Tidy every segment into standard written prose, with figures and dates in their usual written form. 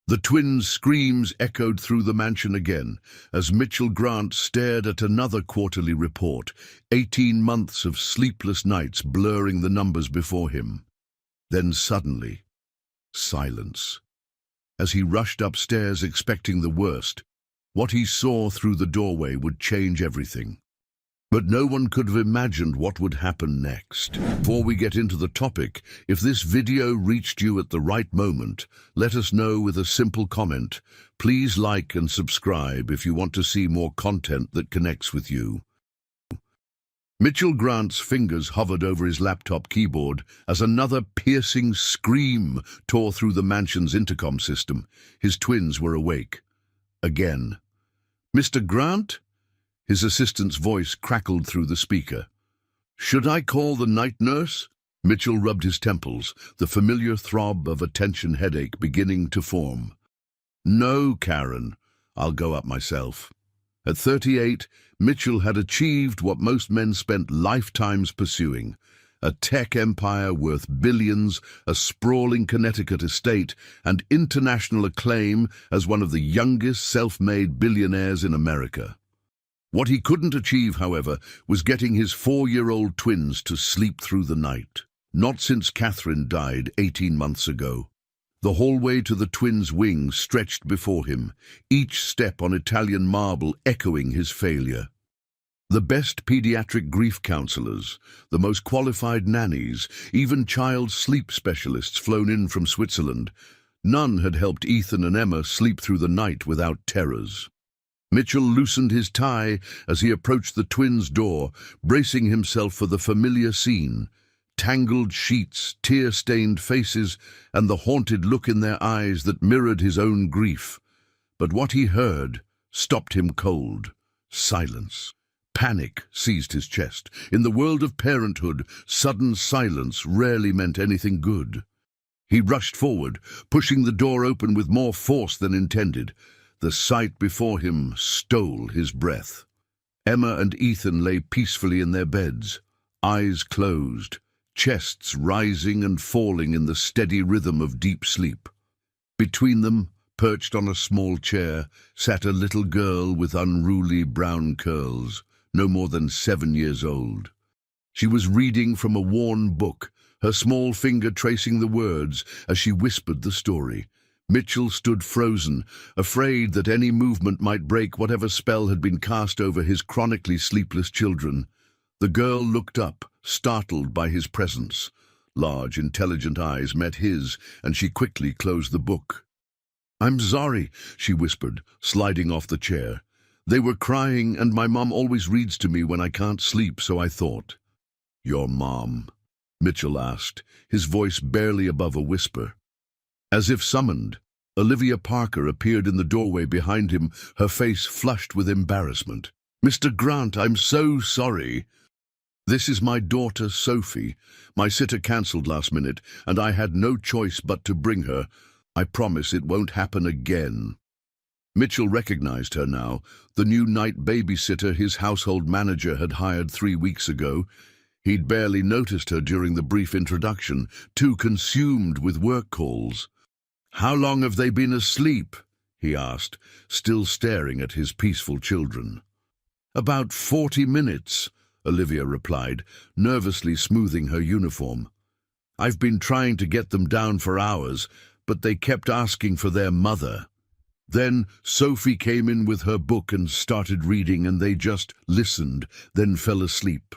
The twins' screams echoed through the mansion again as Mitchell Grant stared at another quarterly report, 18 months of sleepless nights blurring the numbers before him. Then suddenly, silence. As he rushed upstairs expecting the worst, what he saw through the doorway would change everything. But no one could have imagined what would happen next. Before we get into the topic, if this video reached you at the right moment, let us know with a simple comment. Please like and subscribe if you want to see more content that connects with you. Mitchell Grant's fingers hovered over his laptop keyboard as another piercing scream tore through the mansion's intercom system. His twins were awake. Again. "Mr. Grant?" His assistant's voice crackled through the speaker. "Should I call the night nurse?" Mitchell rubbed his temples, the familiar throb of a tension headache beginning to form. "No, Karen. I'll go up myself." At 38, Mitchell had achieved what most men spent lifetimes pursuing: a tech empire worth billions, a sprawling Connecticut estate, and international acclaim as one of the youngest self-made billionaires in America. What he couldn't achieve, however, was getting his 4-year-old twins to sleep through the night. Not since Catherine died 18 months ago. The hallway to the twins' wing stretched before him, each step on Italian marble echoing his failure. The best pediatric grief counselors, the most qualified nannies, even child sleep specialists flown in from Switzerland, none had helped Ethan and Emma sleep through the night without terrors. Mitchell loosened his tie as he approached the twins' door, bracing himself for the familiar scene: tangled sheets, tear-stained faces, and the haunted look in their eyes that mirrored his own grief. But what he heard stopped him cold. Silence. Panic seized his chest. In the world of parenthood, sudden silence rarely meant anything good. He rushed forward, pushing the door open with more force than intended. The sight before him stole his breath. Emma and Ethan lay peacefully in their beds, eyes closed, chests rising and falling in the steady rhythm of deep sleep. Between them, perched on a small chair, sat a little girl with unruly brown curls, no more than 7 years old. She was reading from a worn book, her small finger tracing the words as she whispered the story. Mitchell stood frozen, afraid that any movement might break whatever spell had been cast over his chronically sleepless children. The girl looked up, startled by his presence. Large, intelligent eyes met his, and she quickly closed the book. "I'm sorry," she whispered, sliding off the chair. "They were crying, and my mom always reads to me when I can't sleep, so I thought." "Your mom?" Mitchell asked, his voice barely above a whisper. As if summoned, Olivia Parker appeared in the doorway behind him, her face flushed with embarrassment. "Mr. Grant, I'm so sorry. This is my daughter, Sophie. My sitter cancelled last minute, and I had no choice but to bring her. I promise it won't happen again." Mitchell recognized her now, the new night babysitter his household manager had hired 3 weeks ago. He'd barely noticed her during the brief introduction, too consumed with work calls. "How long have they been asleep?" he asked, still staring at his peaceful children. "About 40 minutes, Olivia replied, nervously smoothing her uniform. "I've been trying to get them down for hours, but they kept asking for their mother. Then Sophie came in with her book and started reading, and they just listened, then fell asleep."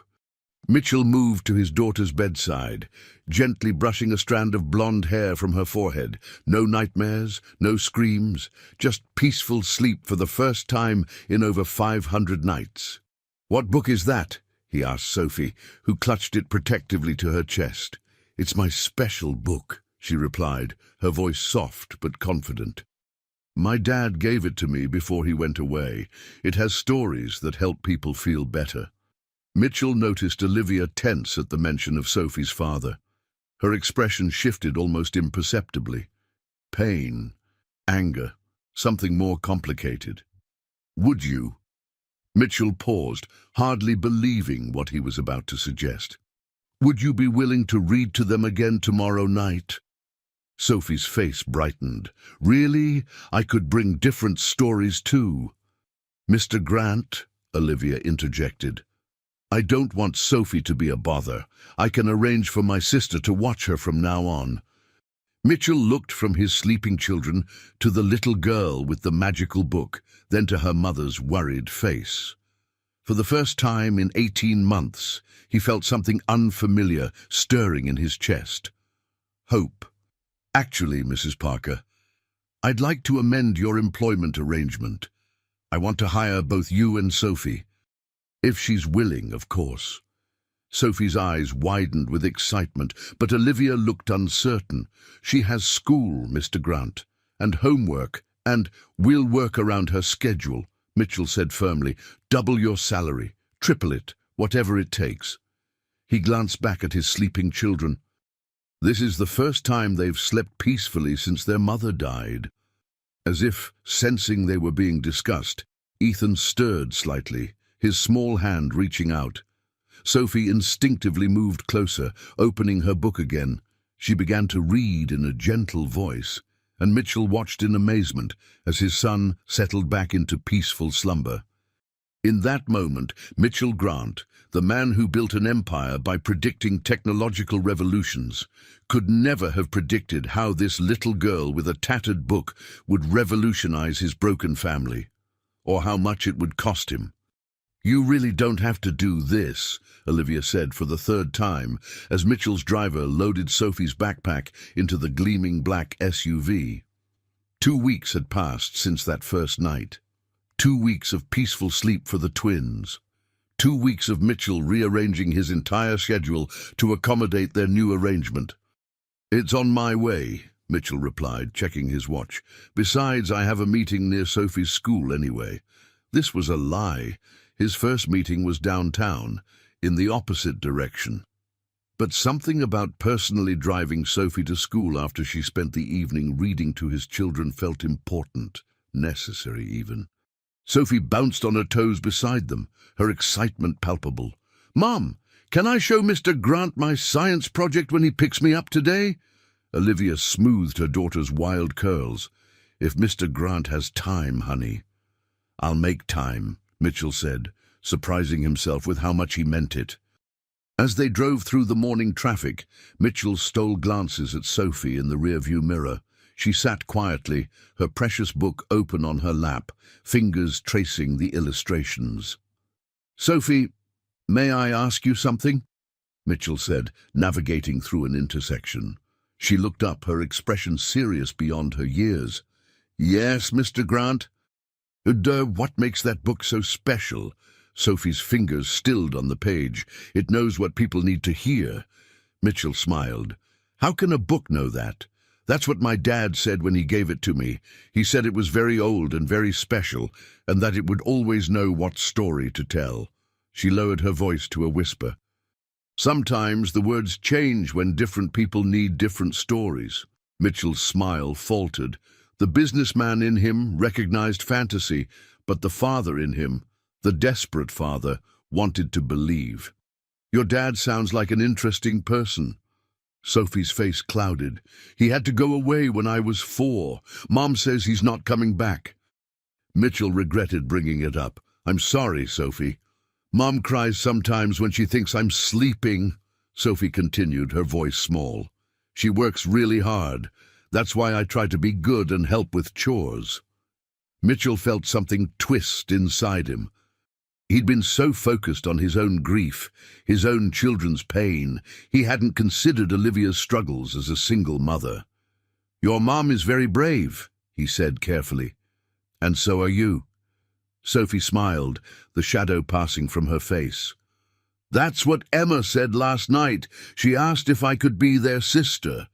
Mitchell moved to his daughter's bedside, gently brushing a strand of blonde hair from her forehead. No nightmares, no screams, just peaceful sleep for the first time in over 500 nights. "What book is that?" he asked Sophie, who clutched it protectively to her chest. "It's my special book," she replied, her voice soft but confident. "My dad gave it to me before he went away. It has stories that help people feel better." Mitchell noticed Olivia tense at the mention of Sophie's father. Her expression shifted almost imperceptibly. Pain, anger, something more complicated. "Would you?" Mitchell paused, hardly believing what he was about to suggest. "Would you be willing to read to them again tomorrow night?" Sophie's face brightened. Really? I could bring different stories too. Mr. Grant, Olivia interjected. I don't want Sophie to be a bother. I can arrange for my sister to watch her from now on. Mitchell looked from his sleeping children to the little girl with the magical book, then to her mother's worried face. For the first time in 18 months, he felt something unfamiliar stirring in his chest. Hope. Actually, Mrs. Parker, I'd like to amend your employment arrangement. I want to hire both you and Sophie. If she's willing, of course. Sophie's eyes widened with excitement, but Olivia looked uncertain. She has school, Mr. Grant, and homework, and we'll work around her schedule, Mitchell said firmly. Double your salary, triple it, whatever it takes. He glanced back at his sleeping children. This is the first time they've slept peacefully since their mother died. As if sensing they were being discussed, Ethan stirred slightly, his small hand reaching out. Sophie instinctively moved closer, opening her book again. She began to read in a gentle voice, and Mitchell watched in amazement as his son settled back into peaceful slumber. In that moment, Mitchell Grant, the man who built an empire by predicting technological revolutions, could never have predicted how this little girl with a tattered book would revolutionize his broken family, or how much it would cost him. You really don't have to do this, Olivia said for the third time, as Mitchell's driver loaded Sophie's backpack into the gleaming black SUV. 2 weeks had passed since that first night. 2 weeks of peaceful sleep for the twins. 2 weeks of Mitchell rearranging his entire schedule to accommodate their new arrangement. It's on my way, Mitchell replied, checking his watch. Besides, I have a meeting near Sophie's school anyway. This was a lie. His first meeting was downtown, in the opposite direction. But something about personally driving Sophie to school after she spent the evening reading to his children felt important, necessary even. Sophie bounced on her toes beside them, her excitement palpable. Mom, can I show Mr. Grant my science project when he picks me up today? Olivia smoothed her daughter's wild curls. If Mr. Grant has time, honey. I'll make time, Mitchell said, surprising himself with how much he meant it. As they drove through the morning traffic, Mitchell stole glances at Sophie in the rearview mirror. She sat quietly, her precious book open on her lap, fingers tracing the illustrations. Sophie, may I ask you something? Mitchell said, navigating through an intersection. She looked up, her expression serious beyond her years. Yes, Mr. Grant? What makes that book so special? Sophie's fingers stilled on the page. It knows what people need to hear. Mitchell smiled. How can a book know that? That's what my dad said when he gave it to me. He said it was very old and very special, and that it would always know what story to tell. She lowered her voice to a whisper. Sometimes the words change when different people need different stories. Mitchell's smile faltered. The businessman in him recognized fantasy, but the father in him, the desperate father, wanted to believe. Your dad sounds like an interesting person. Sophie's face clouded. He had to go away when I was 4. Mom says he's not coming back. Mitchell regretted bringing it up. I'm sorry, Sophie. Mom cries sometimes when she thinks I'm sleeping, Sophie continued, her voice small. She works really hard. That's why I try to be good and help with chores. Mitchell felt something twist inside him. He'd been so focused on his own grief, his own children's pain, he hadn't considered Olivia's struggles as a single mother. Your mom is very brave, he said carefully. And so are you. Sophie smiled, the shadow passing from her face. That's what Emma said last night. She asked if I could be their sister.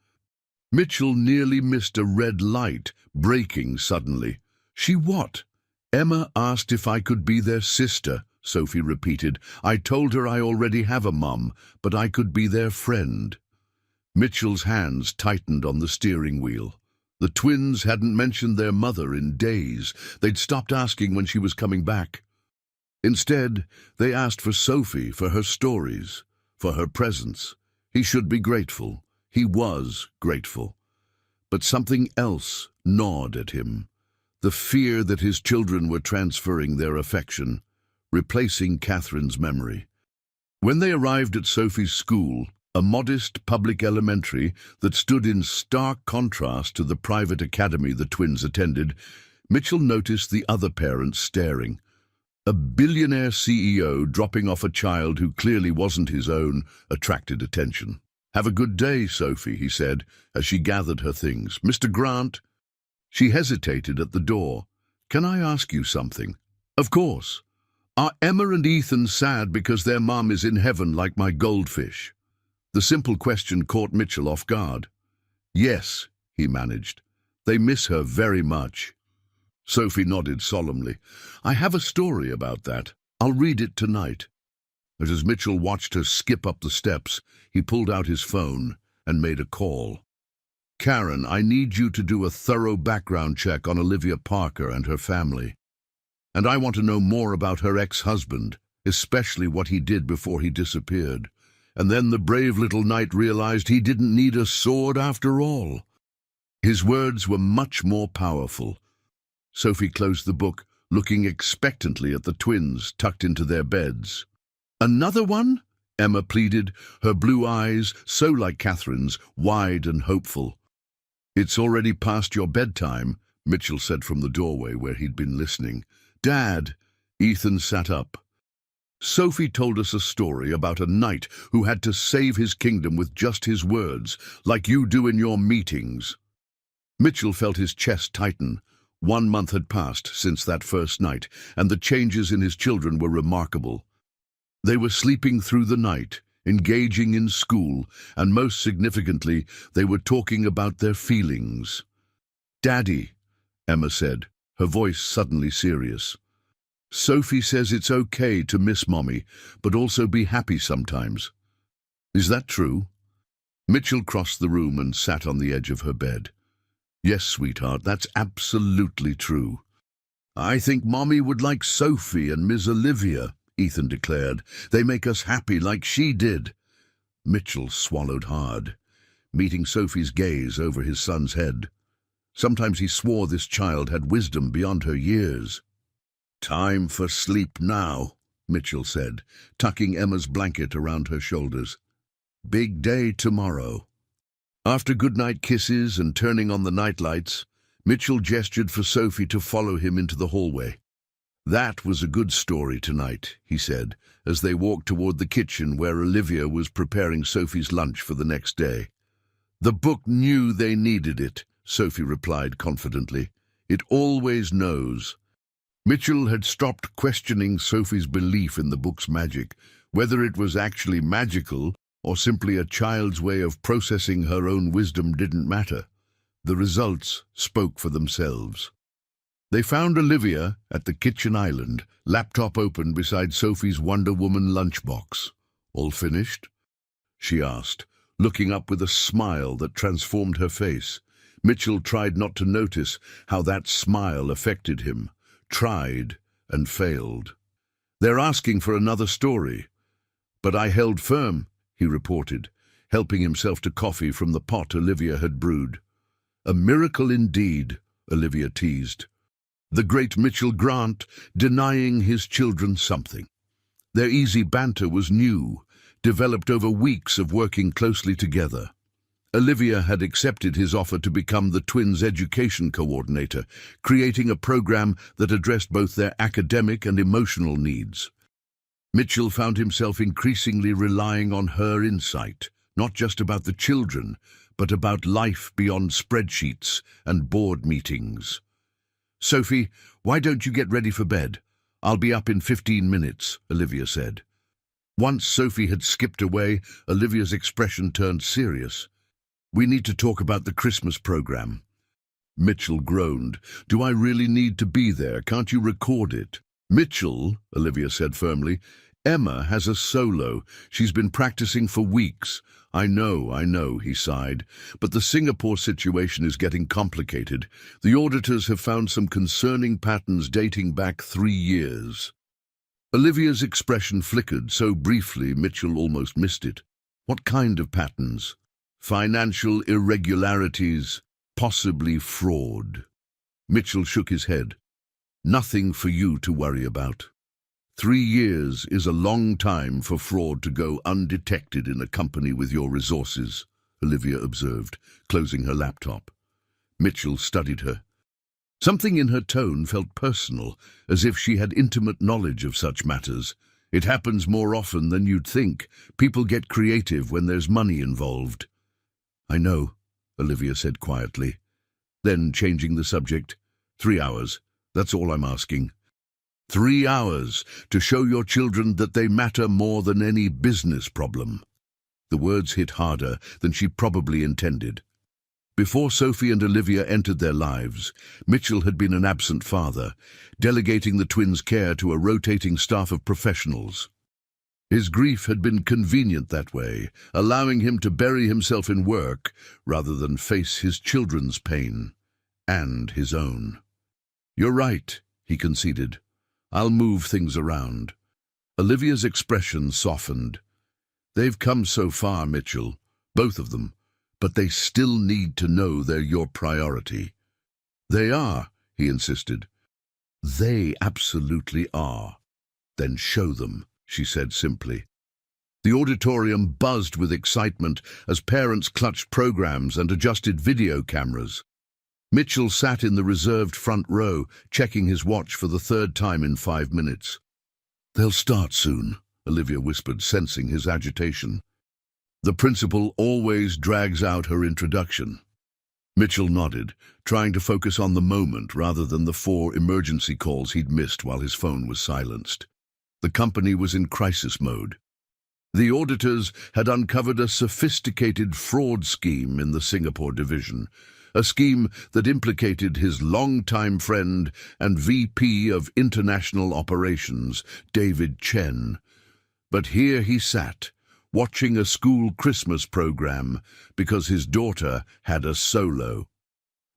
Mitchell nearly missed a red light, breaking suddenly. She what? Emma asked if I could be their sister, Sophie repeated. I told her I already have a mum, but I could be their friend. Mitchell's hands tightened on the steering wheel. The twins hadn't mentioned their mother in days. They'd stopped asking when she was coming back. Instead, they asked for Sophie, for her stories, for her presence. He should be grateful. He was grateful. But something else gnawed at him. The fear that his children were transferring their affection, replacing Catherine's memory. When they arrived at Sophie's school, a modest public elementary that stood in stark contrast to the private academy the twins attended, Mitchell noticed the other parents staring. A billionaire CEO dropping off a child who clearly wasn't his own attracted attention. "Have a good day, Sophie," he said, as she gathered her things. "Mr. Grant?" She hesitated at the door. "Can I ask you something?" "Of course. Are Emma and Ethan sad because their mum is in heaven like my goldfish?" The simple question caught Mitchell off guard. "Yes," he managed. "They miss her very much." Sophie nodded solemnly. "I have a story about that. I'll read it tonight." But as Mitchell watched her skip up the steps, he pulled out his phone and made a call. "Karen, I need you to do a thorough background check on Olivia Parker and her family. And I want to know more about her ex-husband, especially what he did before he disappeared. And then the brave little knight realized he didn't need a sword after all." His words were much more powerful. Sophie closed the book, looking expectantly at the twins tucked into their beds. "Another one?" Emma pleaded, her blue eyes, so like Catherine's, wide and hopeful. "It's already past your bedtime," Mitchell said from the doorway where he'd been listening. "Dad," Ethan sat up. "Sophie told us a story about a knight who had to save his kingdom with just his words, like you do in your meetings." Mitchell felt his chest tighten. 1 month had passed since that first night, and the changes in his children were remarkable. They were sleeping through the night, engaging in school, and most significantly, they were talking about their feelings. "Daddy," Emma said, her voice suddenly serious. "Sophie says it's okay to miss Mommy, but also be happy sometimes. Is that true?" Mitchell crossed the room and sat on the edge of her bed. "Yes, sweetheart, that's absolutely true." "I think Mommy would like Sophie and Miss Olivia," Ethan declared. "They make us happy like she did." Mitchell swallowed hard, meeting Sophie's gaze over his son's head. Sometimes he swore this child had wisdom beyond her years. "Time for sleep now," Mitchell said, tucking Emma's blanket around her shoulders. "Big day tomorrow." After goodnight kisses and turning on the nightlights, Mitchell gestured for Sophie to follow him into the hallway. "That was a good story tonight," he said, as they walked toward the kitchen where Olivia was preparing Sophie's lunch for the next day. "The book knew they needed it," Sophie replied confidently. "It always knows." Mitchell had stopped questioning Sophie's belief in the book's magic, whether it was actually magical or simply a child's way of processing her own wisdom didn't matter. The results spoke for themselves. They found Olivia at the kitchen island, laptop open beside Sophie's Wonder Woman lunchbox. "All finished?" she asked, looking up with a smile that transformed her face. Mitchell tried not to notice how that smile affected him, tried and failed. "They're asking for another story." "But I held firm," he reported, helping himself to coffee from the pot Olivia had brewed. "A miracle indeed," Olivia teased. The great Mitchell Grant denying his children something. Their easy banter was new, developed over weeks of working closely together. Olivia had accepted his offer to become the twins' education coordinator, creating a program that addressed both their academic and emotional needs. Mitchell found himself increasingly relying on her insight, not just about the children, but about life beyond spreadsheets and board meetings. "Sophie, why don't you get ready for bed? I'll be up in 15 minutes, Olivia said. Once Sophie had skipped away, Olivia's expression turned serious. "We need to talk about the Christmas program." Mitchell groaned. "Do I really need to be there? Can't you record it?" "Mitchell," Olivia said firmly, "Emma has a solo. She's been practicing for weeks." I know, he sighed. "But the Singapore situation is getting complicated. The auditors have found some concerning patterns dating back 3 years. Olivia's expression flickered so briefly Mitchell almost missed it. "What kind of patterns?" "Financial irregularities," Possibly fraud. Mitchell shook his head. Nothing for you to worry about. 3 years is a long time for fraud to go undetected in a company with your resources, Olivia observed, closing her laptop. Mitchell studied her. Something in her tone felt personal, as if she had intimate knowledge of such matters. It happens more often than you'd think. People get creative when there's money involved. I know, Olivia said quietly. Then, changing the subject, 3 hours, that's all I'm asking. 3 hours to show your children that they matter more than any business problem. The words hit harder than she probably intended. Before Sophie and Olivia entered their lives, Mitchell had been an absent father, delegating the twins' care to a rotating staff of professionals. His grief had been convenient that way, allowing him to bury himself in work rather than face his children's pain, and his own. You're right, he conceded. I'll move things around. Olivia's expression softened. They've come so far, Mitchell, both of them, but they still need to know they're your priority. They are, he insisted. They absolutely are. Then show them, she said simply. The auditorium buzzed with excitement as parents clutched programs and adjusted video cameras. Mitchell sat in the reserved front row, checking his watch for the 3rd time in 5 minutes. They'll start soon, Olivia whispered, sensing his agitation. The principal always drags out her introduction. Mitchell nodded, trying to focus on the moment rather than the 4 emergency calls he'd missed while his phone was silenced. The company was in crisis mode. The auditors had uncovered a sophisticated fraud scheme in the Singapore division, a scheme that implicated his longtime friend and VP of International Operations, David Chen. But here he sat, watching a school Christmas program because his daughter had a solo.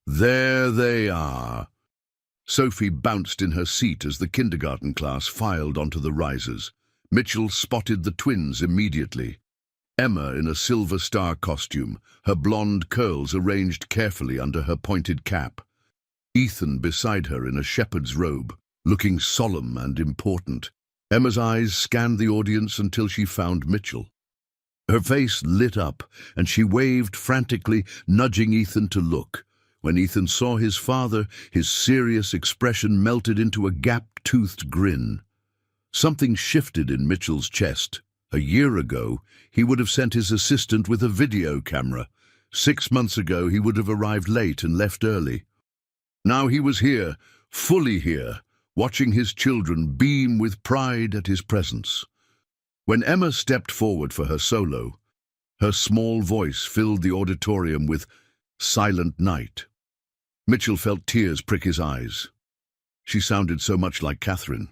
There they are. Sophie bounced in her seat as the kindergarten class filed onto the risers. Mitchell spotted the twins immediately. Emma in a silver star costume, her blonde curls arranged carefully under her pointed cap. Ethan beside her in a shepherd's robe, looking solemn and important. Emma's eyes scanned the audience until she found Mitchell. Her face lit up, and she waved frantically, nudging Ethan to look. When Ethan saw his father, his serious expression melted into a gap-toothed grin. Something shifted in Mitchell's chest. A year ago, he would have sent his assistant with a video camera. 6 months ago, he would have arrived late and left early. Now he was here, fully here, watching his children beam with pride at his presence. When Emma stepped forward for her solo, her small voice filled the auditorium with Silent Night. Mitchell felt tears prick his eyes. She sounded so much like Catherine.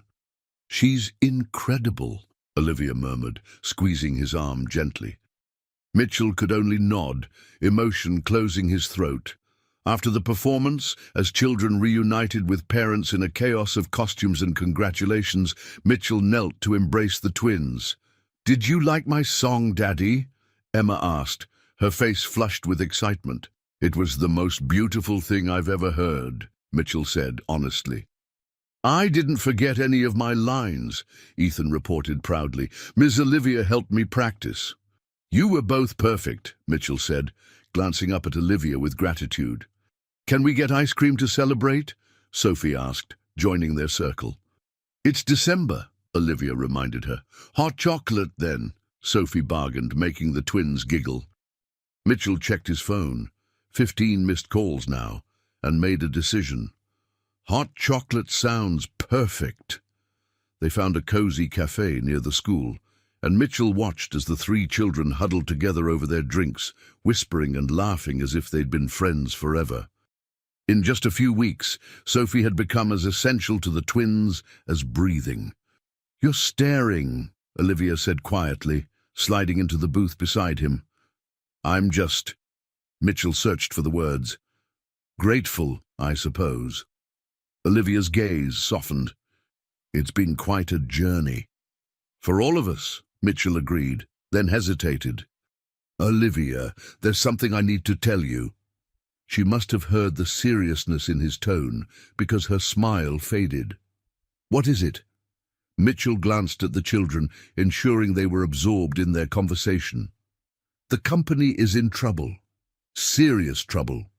She's incredible, Olivia murmured, squeezing his arm gently. Mitchell could only nod, emotion closing his throat. After the performance, as children reunited with parents in a chaos of costumes and congratulations, Mitchell knelt to embrace the twins. "Did you like my song, Daddy?" Emma asked, her face flushed with excitement. "It was the most beautiful thing I've ever heard," Mitchell said honestly. "I didn't forget any of my lines," Ethan reported proudly. "Miss Olivia helped me practice." "You were both perfect," Mitchell said, glancing up at Olivia with gratitude. "Can we get ice cream to celebrate?" Sophie asked, joining their circle. "It's December," Olivia reminded her. "Hot chocolate, then," Sophie bargained, making the twins giggle. Mitchell checked his phone. 15 missed calls now, and made a decision. Hot chocolate sounds perfect. They found a cozy cafe near the school, and Mitchell watched as the 3 children huddled together over their drinks, whispering and laughing as if they'd been friends forever. In just a few weeks, Sophie had become as essential to the twins as breathing. "You're staring," Olivia said quietly, sliding into the booth beside him. "I'm just—" Mitchell searched for the words. "Grateful, I suppose." Olivia's gaze softened. "It's been quite a journey." "For all of us," Mitchell agreed, then hesitated. "Olivia, there's something I need to tell you." She must have heard the seriousness in his tone, because her smile faded. "What is it?" Mitchell glanced at the children, ensuring they were absorbed in their conversation. "The company is in trouble. Serious trouble.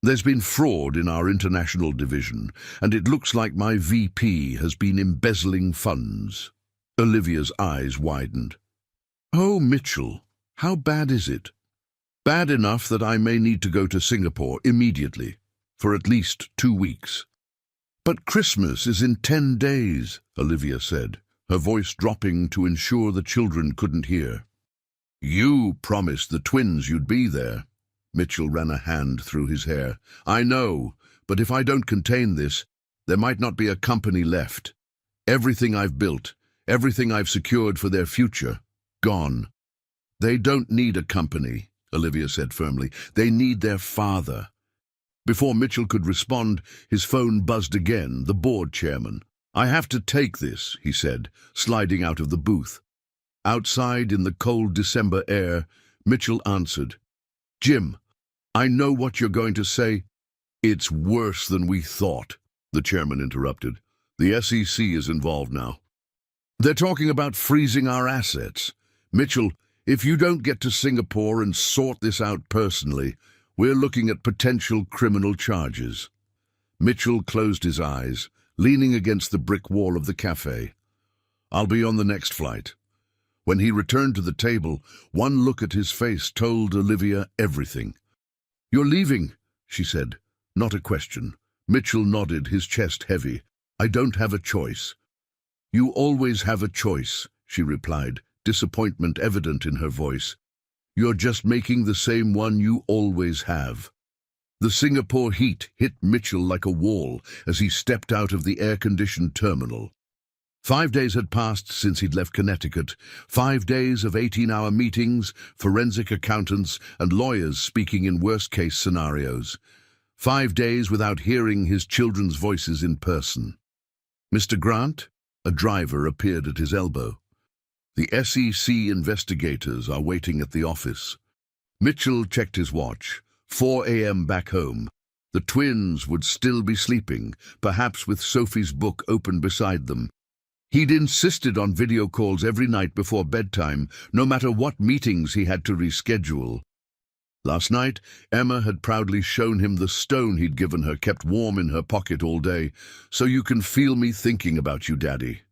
There's been fraud in our international division, and it looks like my VP has been embezzling funds." Olivia's eyes widened. "Oh, Mitchell, how bad is it?" "Bad enough that I may need to go to Singapore immediately, for at least 2 weeks." "But Christmas is in 10 days, Olivia said, her voice dropping to ensure the children couldn't hear. "You promised the twins you'd be there." Mitchell ran a hand through his hair. "I know, but if I don't contain this, there might not be a company left. Everything I've built, everything I've secured for their future, gone." "They don't need a company," Olivia said firmly. "They need their father." Before Mitchell could respond, his phone buzzed again, the board chairman. "I have to take this," he said, sliding out of the booth. Outside in the cold December air, Mitchell answered. "Jim, I know what you're going to say." "It's worse than we thought," the chairman interrupted. "The SEC is involved now. They're talking about freezing our assets. Mitchell, if you don't get to Singapore and sort this out personally, we're looking at potential criminal charges." Mitchell closed his eyes, leaning against the brick wall of the cafe. "I'll be on the next flight." When he returned to the table, one look at his face told Olivia everything. "You're leaving," she said. Not a question. Mitchell nodded, his chest heavy. "I don't have a choice." "You always have a choice," she replied, disappointment evident in her voice. "You're just making the same one you always have." The Singapore heat hit Mitchell like a wall as he stepped out of the air-conditioned terminal. 5 days had passed since he'd left Connecticut, 5 days of 18-hour meetings, forensic accountants, and lawyers speaking in worst-case scenarios. 5 days without hearing his children's voices in person. "Mr. Grant?" A driver appeared at his elbow. "The SEC investigators are waiting at the office." Mitchell checked his watch. 4 a.m. back home. The twins would still be sleeping, perhaps with Sophie's book open beside them. He'd insisted on video calls every night before bedtime, no matter what meetings he had to reschedule. Last night, Emma had proudly shown him the stone he'd given her, kept warm in her pocket all day. "So you can feel me thinking about you, Daddy."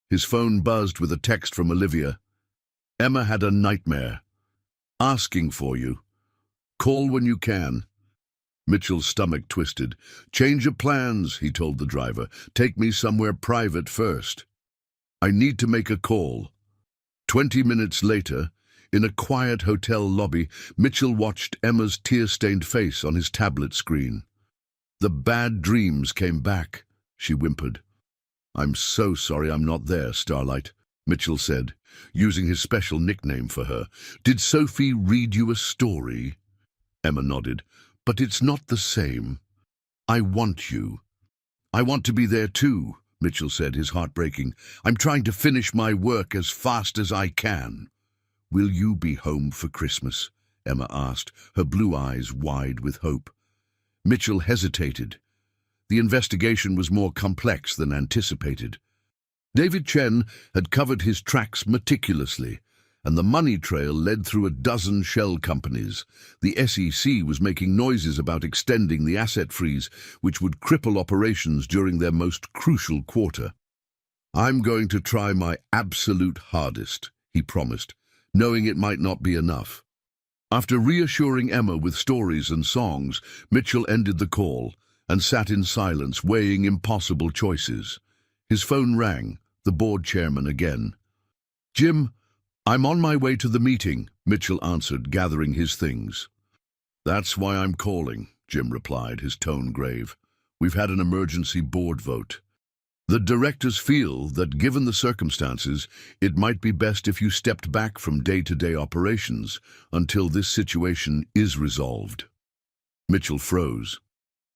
His phone buzzed with a text from Olivia. "Emma had a nightmare. Asking for you. Call when you can." Mitchell's stomach twisted. "Change of plans," he told the driver. "Take me somewhere private first. I need to make a call." 20 minutes later, in a quiet hotel lobby, Mitchell watched Emma's tear-stained face on his tablet screen. "The bad dreams came back," she whimpered. "I'm so sorry I'm not there, Starlight," Mitchell said, using his special nickname for her. "Did Sophie read you a story?" Emma nodded. "But it's not the same. I want you." "I want to be there too," Mitchell said, his heart breaking. "I'm trying to finish my work as fast as I can." "Will you be home for Christmas?" Emma asked, her blue eyes wide with hope. Mitchell hesitated. The investigation was more complex than anticipated. David Chen had covered his tracks meticulously, and the money trail led through a dozen shell companies. The SEC was making noises about extending the asset freeze, which would cripple operations during their most crucial quarter. "I'm going to try my absolute hardest," he promised, knowing it might not be enough. After reassuring Emma with stories and songs, Mitchell ended the call and sat in silence, weighing impossible choices. His phone rang, the board chairman again. "Jim, I'm on my way to the meeting," Mitchell answered, gathering his things. "That's why I'm calling," Jim replied, his tone grave. "We've had an emergency board vote. The directors feel that, given the circumstances, it might be best if you stepped back from day-to-day operations until this situation is resolved." Mitchell froze.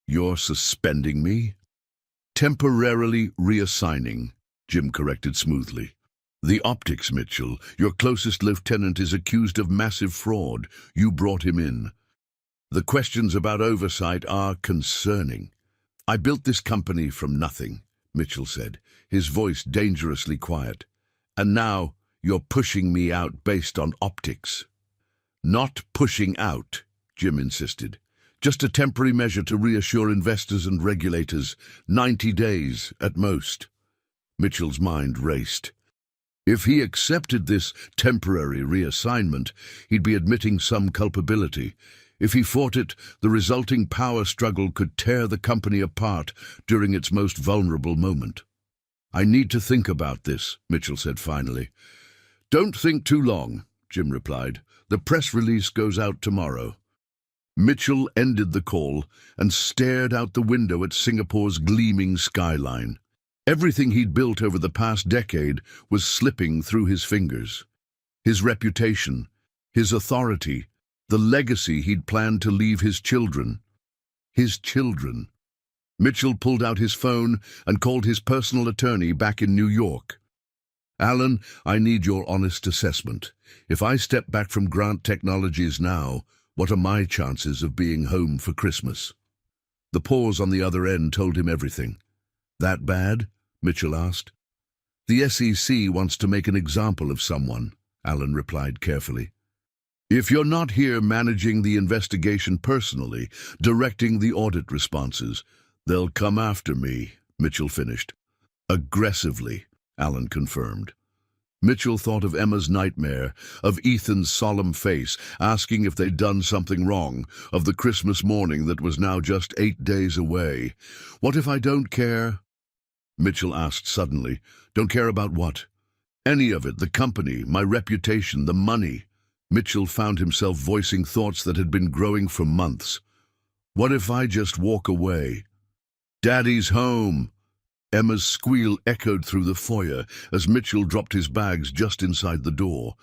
"You're suspending me?" "Temporarily reassigning," Jim corrected smoothly. "The optics, Mitchell. Your closest lieutenant is accused of massive fraud. You brought him in." The questions about oversight are concerning. I built this company from nothing, Mitchell said, his voice dangerously quiet. And now you're pushing me out based on optics. Not pushing out, Jim insisted. Just a temporary measure to reassure investors and regulators. 90 days at most. Mitchell's mind raced. If he accepted this temporary reassignment, he'd be admitting some culpability. If he fought it, the resulting power struggle could tear the company apart during its most vulnerable moment. I need to think about this, Mitchell said finally. Don't think too long, Jim replied. The press release goes out tomorrow. Mitchell ended the call and stared out the window at Singapore's gleaming skyline. Everything he'd built over the past decade was slipping through his fingers. His reputation, his authority, the legacy he'd planned to leave his children. His children. Mitchell pulled out his phone and called his personal attorney back in New York. Alan, I need your honest assessment. If I step back from Grant Technologies now, what are my chances of being home for Christmas? The pause on the other end told him everything. That bad? Mitchell asked. The SEC wants to make an example of someone, Alan replied carefully. If you're not here managing the investigation personally, directing the audit responses, they'll come after me, Mitchell finished. Aggressively, Alan confirmed. Mitchell thought of Emma's nightmare, of Ethan's solemn face, asking if they'd done something wrong, of the Christmas morning that was now just 8 days away. What if I don't care? Mitchell asked suddenly. Don't care about what? Any of it, the company, my reputation, the money. Mitchell found himself voicing thoughts that had been growing for months. What if I just walk away? Daddy's home! Emma's squeal echoed through the foyer as Mitchell dropped his bags just inside the door.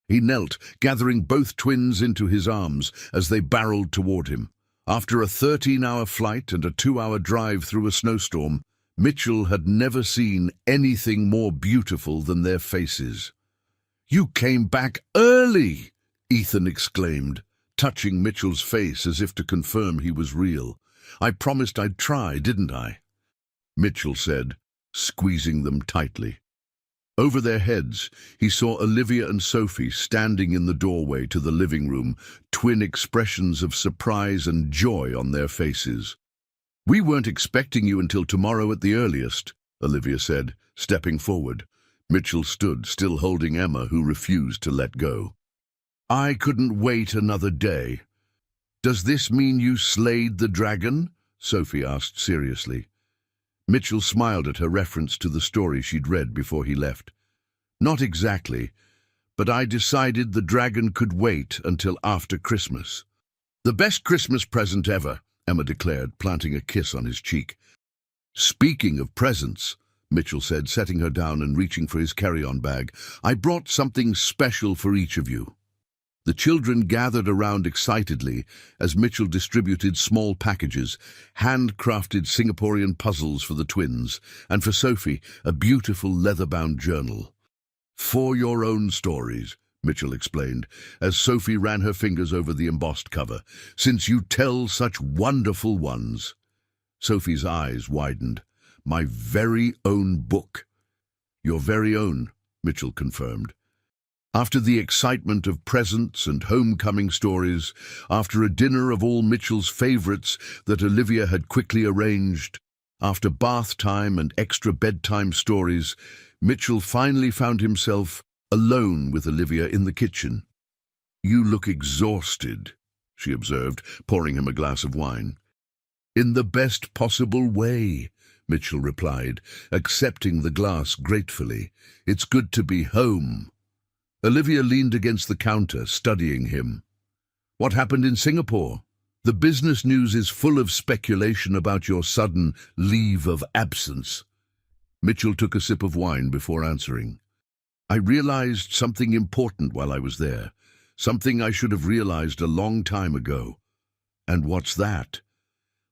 He knelt, gathering both twins into his arms as they barreled toward him. After a 13-hour flight and a 2-hour drive through a snowstorm, Mitchell had never seen anything more beautiful than their faces. "You came back early!" Ethan exclaimed, touching Mitchell's face as if to confirm he was real. "I promised I'd try, didn't I?" Mitchell said, squeezing them tightly. Over their heads, he saw Olivia and Sophie standing in the doorway to the living room, twin expressions of surprise and joy on their faces. "We weren't expecting you until tomorrow at the earliest," Olivia said, stepping forward. Mitchell stood, still holding Emma, who refused to let go. "I couldn't wait another day." "Does this mean you slayed the dragon?" Sophie asked seriously. Mitchell smiled at her reference to the story she'd read before he left. "Not exactly, but I decided the dragon could wait until after Christmas." "The best Christmas present ever," Emma declared, planting a kiss on his cheek. "Speaking of presents," Mitchell said, setting her down and reaching for his carry-on bag, "I brought something special for each of you." The children gathered around excitedly as Mitchell distributed small packages, handcrafted Singaporean puzzles for the twins, and for Sophie, a beautiful leather-bound journal. "For your own stories," Mitchell explained, as Sophie ran her fingers over the embossed cover, "since you tell such wonderful ones." Sophie's eyes widened. "My very own book." "Your very own," Mitchell confirmed. After the excitement of presents and homecoming stories, after a dinner of all Mitchell's favorites that Olivia had quickly arranged, after bath time and extra bedtime stories, Mitchell finally found himself alone with Olivia in the kitchen. "You look exhausted," she observed, pouring him a glass of wine. "In the best possible way," Mitchell replied, accepting the glass gratefully. "It's good to be home." Olivia leaned against the counter, studying him. "What happened in Singapore? The business news is full of speculation about your sudden leave of absence." Mitchell took a sip of wine before answering. "I realized something important while I was there, something I should have realized a long time ago." "And what's that?"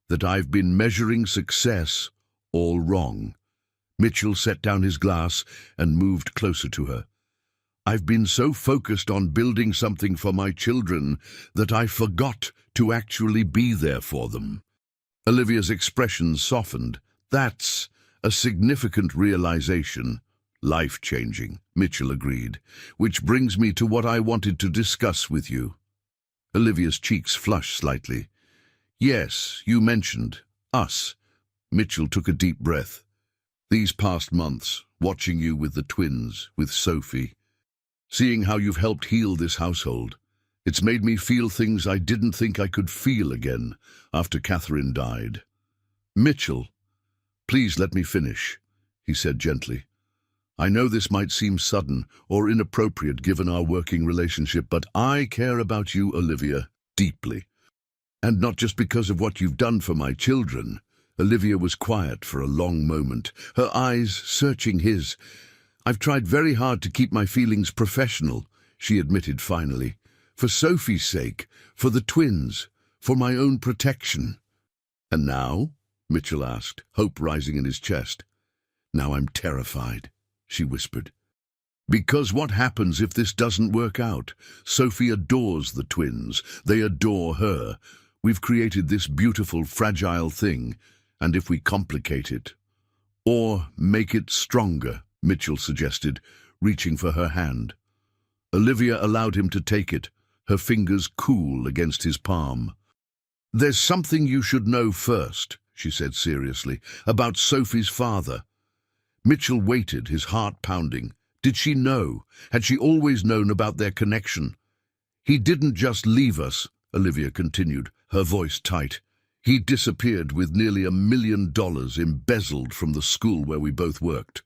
"That I've been measuring success all wrong." Mitchell set down his glass and moved closer to her. I've been so focused on building something for my children that I forgot to actually be there for them. Olivia's expression softened. That's a significant realization. Life-changing, Mitchell agreed, which brings me to what I wanted to discuss with you. Olivia's cheeks flushed slightly. Yes, you mentioned us. Mitchell took a deep breath. These past months, watching you with the twins, with Sophie, seeing how you've helped heal this household, it's made me feel things I didn't think I could feel again after Catherine died. Mitchell, please let me finish, he said gently. I know this might seem sudden or inappropriate given our working relationship, but I care about you, Olivia, deeply. And not just because of what you've done for my children. Olivia was quiet for a long moment, her eyes searching his. I've tried very hard to keep my feelings professional, she admitted finally. For Sophie's sake, for the twins, for my own protection. And now? Mitchell asked, hope rising in his chest. Now I'm terrified, she whispered. Because what happens if this doesn't work out? Sophie adores the twins. They adore her. We've created this beautiful, fragile thing, and if we complicate it, or make it stronger, Mitchell suggested, reaching for her hand. Olivia allowed him to take it, her fingers cool against his palm. There's something you should know first, she said seriously, about Sophie's father. Mitchell waited, his heart pounding. Did she know? Had she always known about their connection? He didn't just leave us, Olivia continued, her voice tight. He disappeared with nearly $1 million embezzled from the school where we both worked.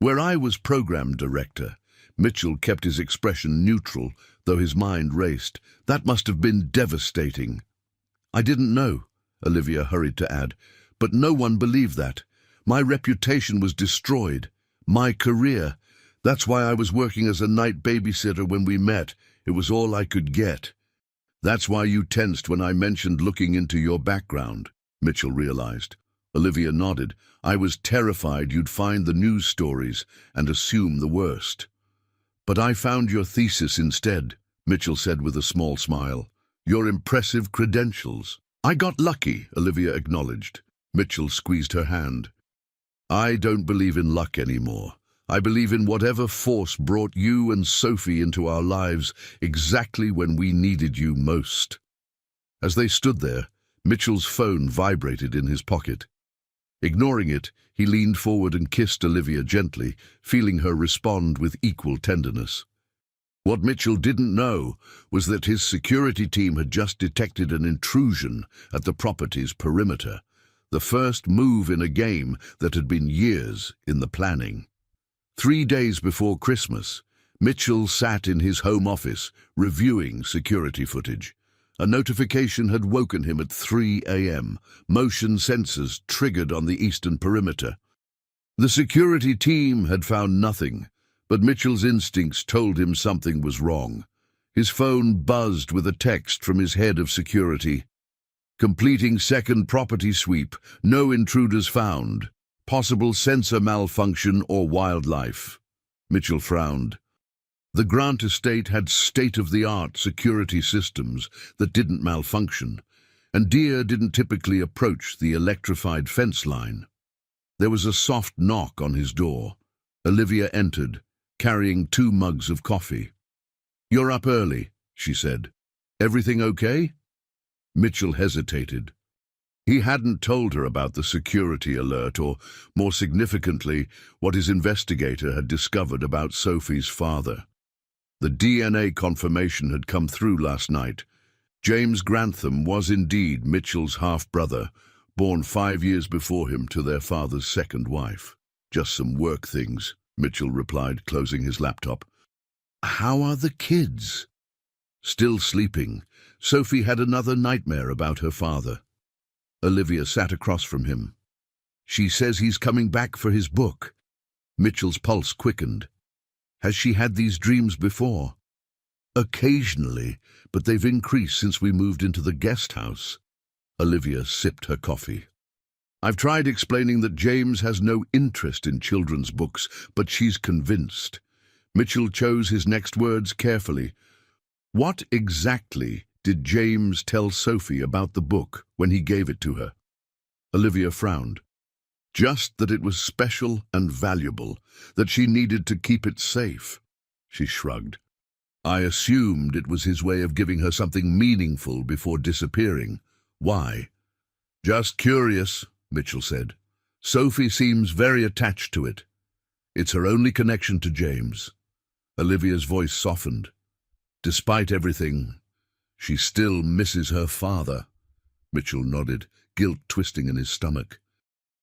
Where I was program director, Mitchell kept his expression neutral, though his mind raced. That must have been devastating. I didn't know, Olivia hurried to add, but no one believed that. My reputation was destroyed. My career. That's why I was working as a night babysitter when we met. It was all I could get. That's why you tensed when I mentioned looking into your background, Mitchell realized. Olivia nodded. I was terrified you'd find the news stories and assume the worst. But I found your thesis instead, Mitchell said with a small smile. Your impressive credentials. I got lucky, Olivia acknowledged. Mitchell squeezed her hand. I don't believe in luck anymore. I believe in whatever force brought you and Sophie into our lives exactly when we needed you most. As they stood there, Mitchell's phone vibrated in his pocket. Ignoring it, he leaned forward and kissed Olivia gently, feeling her respond with equal tenderness. What Mitchell didn't know was that his security team had just detected an intrusion at the property's perimeter, the first move in a game that had been years in the planning. 3 days before Christmas, Mitchell sat in his home office, reviewing security footage. A notification had woken him at 3 a.m., motion sensors triggered on the eastern perimeter. The security team had found nothing, but Mitchell's instincts told him something was wrong. His phone buzzed with a text from his head of security. Completing second property sweep, no intruders found. Possible sensor malfunction or wildlife. Mitchell frowned. The Grant estate had state-of-the-art security systems that didn't malfunction, and deer didn't typically approach the electrified fence line. There was a soft knock on his door. Olivia entered, carrying 2 mugs of coffee. You're up early, she said. Everything okay? Mitchell hesitated. He hadn't told her about the security alert or, more significantly, what his investigator had discovered about Sophie's father. The DNA confirmation had come through last night. James Grantham was indeed Mitchell's half-brother, born 5 years before him to their father's second wife. Just some work things, Mitchell replied, closing his laptop. How are the kids? Still sleeping. Sophie had another nightmare about her father. Olivia sat across from him. She says he's coming back for his book. Mitchell's pulse quickened. Has she had these dreams before? Occasionally, but they've increased since we moved into the guest house. Olivia sipped her coffee. I've tried explaining that James has no interest in children's books, but she's convinced. Mitchell chose his next words carefully. What exactly did James tell Sophie about the book when he gave it to her? Olivia frowned. Just that it was special and valuable, that she needed to keep it safe. She shrugged. I assumed it was his way of giving her something meaningful before disappearing. Why? Just curious, Mitchell said. Sophie seems very attached to it. It's her only connection to James. Olivia's voice softened. Despite everything, she still misses her father. Mitchell nodded, guilt twisting in his stomach.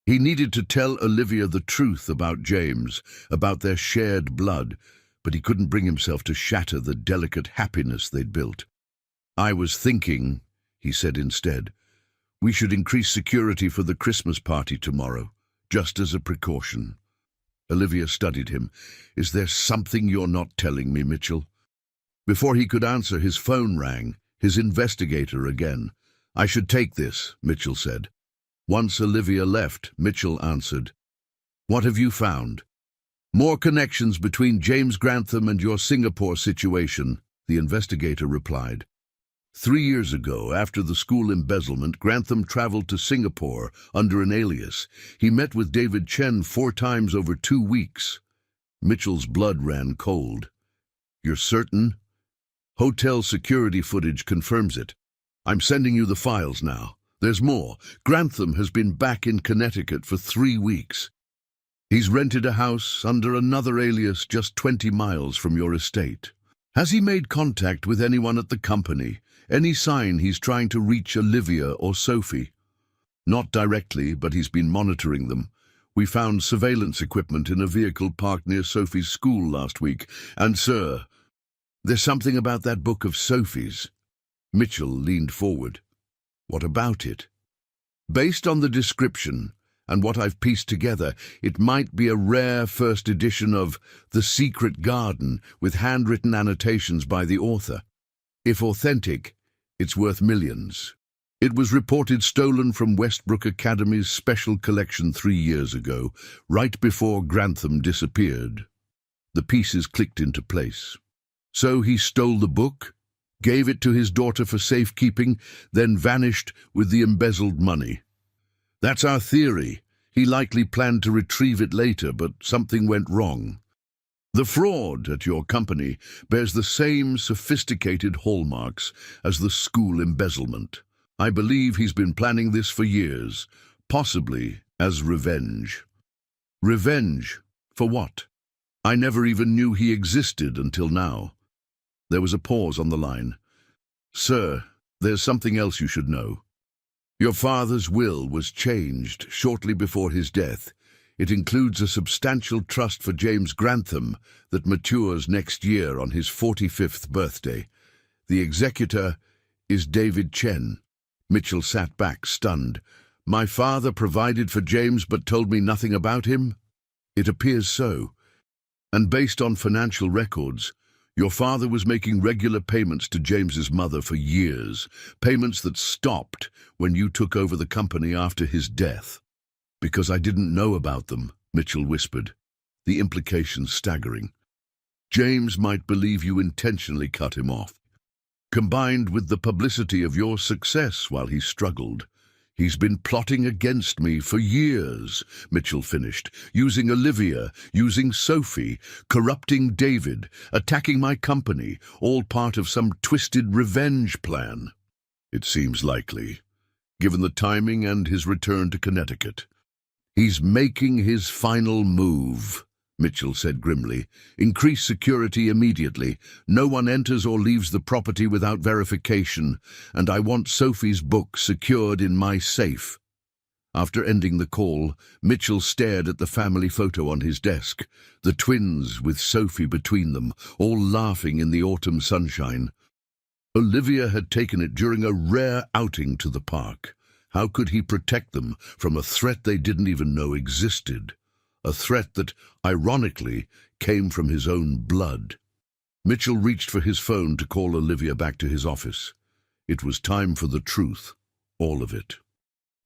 He needed to tell Olivia the truth about James, about their shared blood, but he couldn't bring himself to shatter the delicate happiness they'd built. I was thinking, he said instead, we should increase security for the Christmas party tomorrow, just as a precaution. Olivia studied him. Is there something you're not telling me, Mitchell? Before he could answer, his phone rang, his investigator again. I should take this, Mitchell said. Once Olivia left, Mitchell answered. What have you found? More connections between James Grantham and your Singapore situation, the investigator replied. 3 years ago, after the school embezzlement, Grantham traveled to Singapore under an alias. He met with David Chen 4 times over 2 weeks. Mitchell's blood ran cold. You're certain? Hotel security footage confirms it. I'm sending you the files now. There's more. Grantham has been back in Connecticut for 3 weeks. He's rented a house under another alias just 20 miles from your estate. Has he made contact with anyone at the company? Any sign he's trying to reach Olivia or Sophie? Not directly, but he's been monitoring them. We found surveillance equipment in a vehicle parked near Sophie's school last week. And, sir, there's something about that book of Sophie's. Mitchell leaned forward. What about it? Based on the description and what I've pieced together, it might be a rare first edition of The Secret Garden with handwritten annotations by the author. If authentic, it's worth millions. It was reported stolen from Westbrook Academy's special collection 3 years ago, right before Grantham disappeared. The pieces clicked into place. So he stole the book, gave it to his daughter for safekeeping, then vanished with the embezzled money. That's our theory. He likely planned to retrieve it later, but something went wrong. The fraud at your company bears the same sophisticated hallmarks as the school embezzlement. I believe he's been planning this for years, possibly as revenge. Revenge? For what? I never even knew he existed until now. There was a pause on the line. Sir, there's something else you should know. Your father's will was changed shortly before his death. It includes a substantial trust for James Grantham that matures next year on his 45th birthday. The executor is David Chen. Mitchell sat back, stunned. My father provided for James but told me nothing about him? It appears so. And based on financial records, your father was making regular payments to James's mother for years, payments that stopped when you took over the company after his death. Because I didn't know about them, Mitchell whispered, the implications staggering. James might believe you intentionally cut him off. Combined with the publicity of your success while he struggled, he's been plotting against me for years, Mitchell finished, using Olivia, using Sophie, corrupting David, attacking my company, all part of some twisted revenge plan. It seems likely, given the timing and his return to Connecticut. He's making his final move, Mitchell said grimly. Increase security immediately. No one enters or leaves the property without verification, and I want Sophie's book secured in my safe. After ending the call, Mitchell stared at the family photo on his desk, the twins with Sophie between them, all laughing in the autumn sunshine. Olivia had taken it during a rare outing to the park. How could he protect them from a threat they didn't even know existed? A threat that, ironically, came from his own blood. Mitchell reached for his phone to call Olivia back to his office. It was time for the truth, all of it.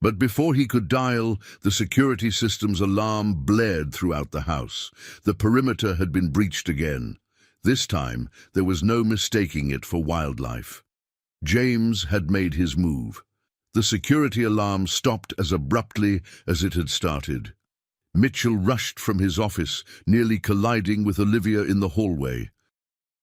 But before he could dial, the security system's alarm blared throughout the house. The perimeter had been breached again. This time, there was no mistaking it for wildlife. James had made his move. The security alarm stopped as abruptly as it had started. Mitchell rushed from his office, nearly colliding with Olivia in the hallway.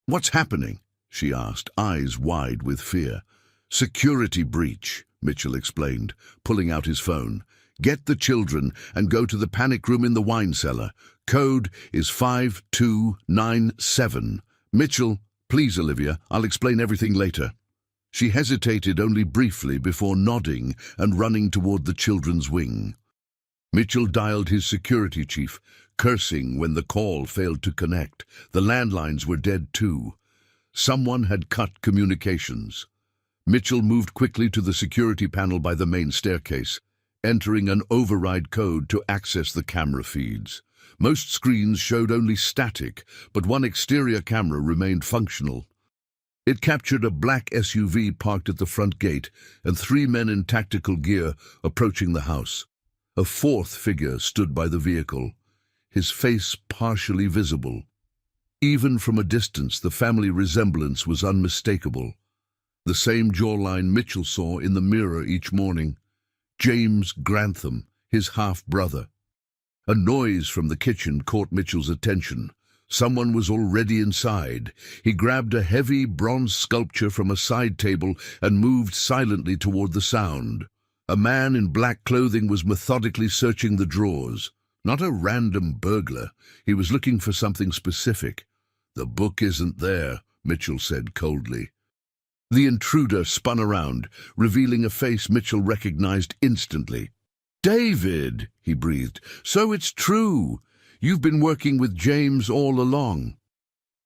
"What's happening?" she asked, eyes wide with fear. "Security breach," Mitchell explained, pulling out his phone. "Get the children and go to the panic room in the wine cellar. Code is 5297. Mitchell, please, Olivia, I'll explain everything later." She hesitated only briefly before nodding and running toward the children's wing. Mitchell dialed his security chief, cursing when the call failed to connect. The landlines were dead too. Someone had cut communications. Mitchell moved quickly to the security panel by the main staircase, entering an override code to access the camera feeds. Most screens showed only static, but one exterior camera remained functional. It captured a black SUV parked at the front gate and 3 men in tactical gear approaching the house. A fourth figure stood by the vehicle, his face partially visible. Even from a distance, the family resemblance was unmistakable. The same jawline Mitchell saw in the mirror each morning. James Grantham, his half-brother. A noise from the kitchen caught Mitchell's attention. Someone was already inside. He grabbed a heavy bronze sculpture from a side table and moved silently toward the sound. A man in black clothing was methodically searching the drawers. Not a random burglar. He was looking for something specific. "The book isn't there," Mitchell said coldly. The intruder spun around, revealing a face Mitchell recognized instantly. "David," he breathed, "so it's true. You've been working with James all along."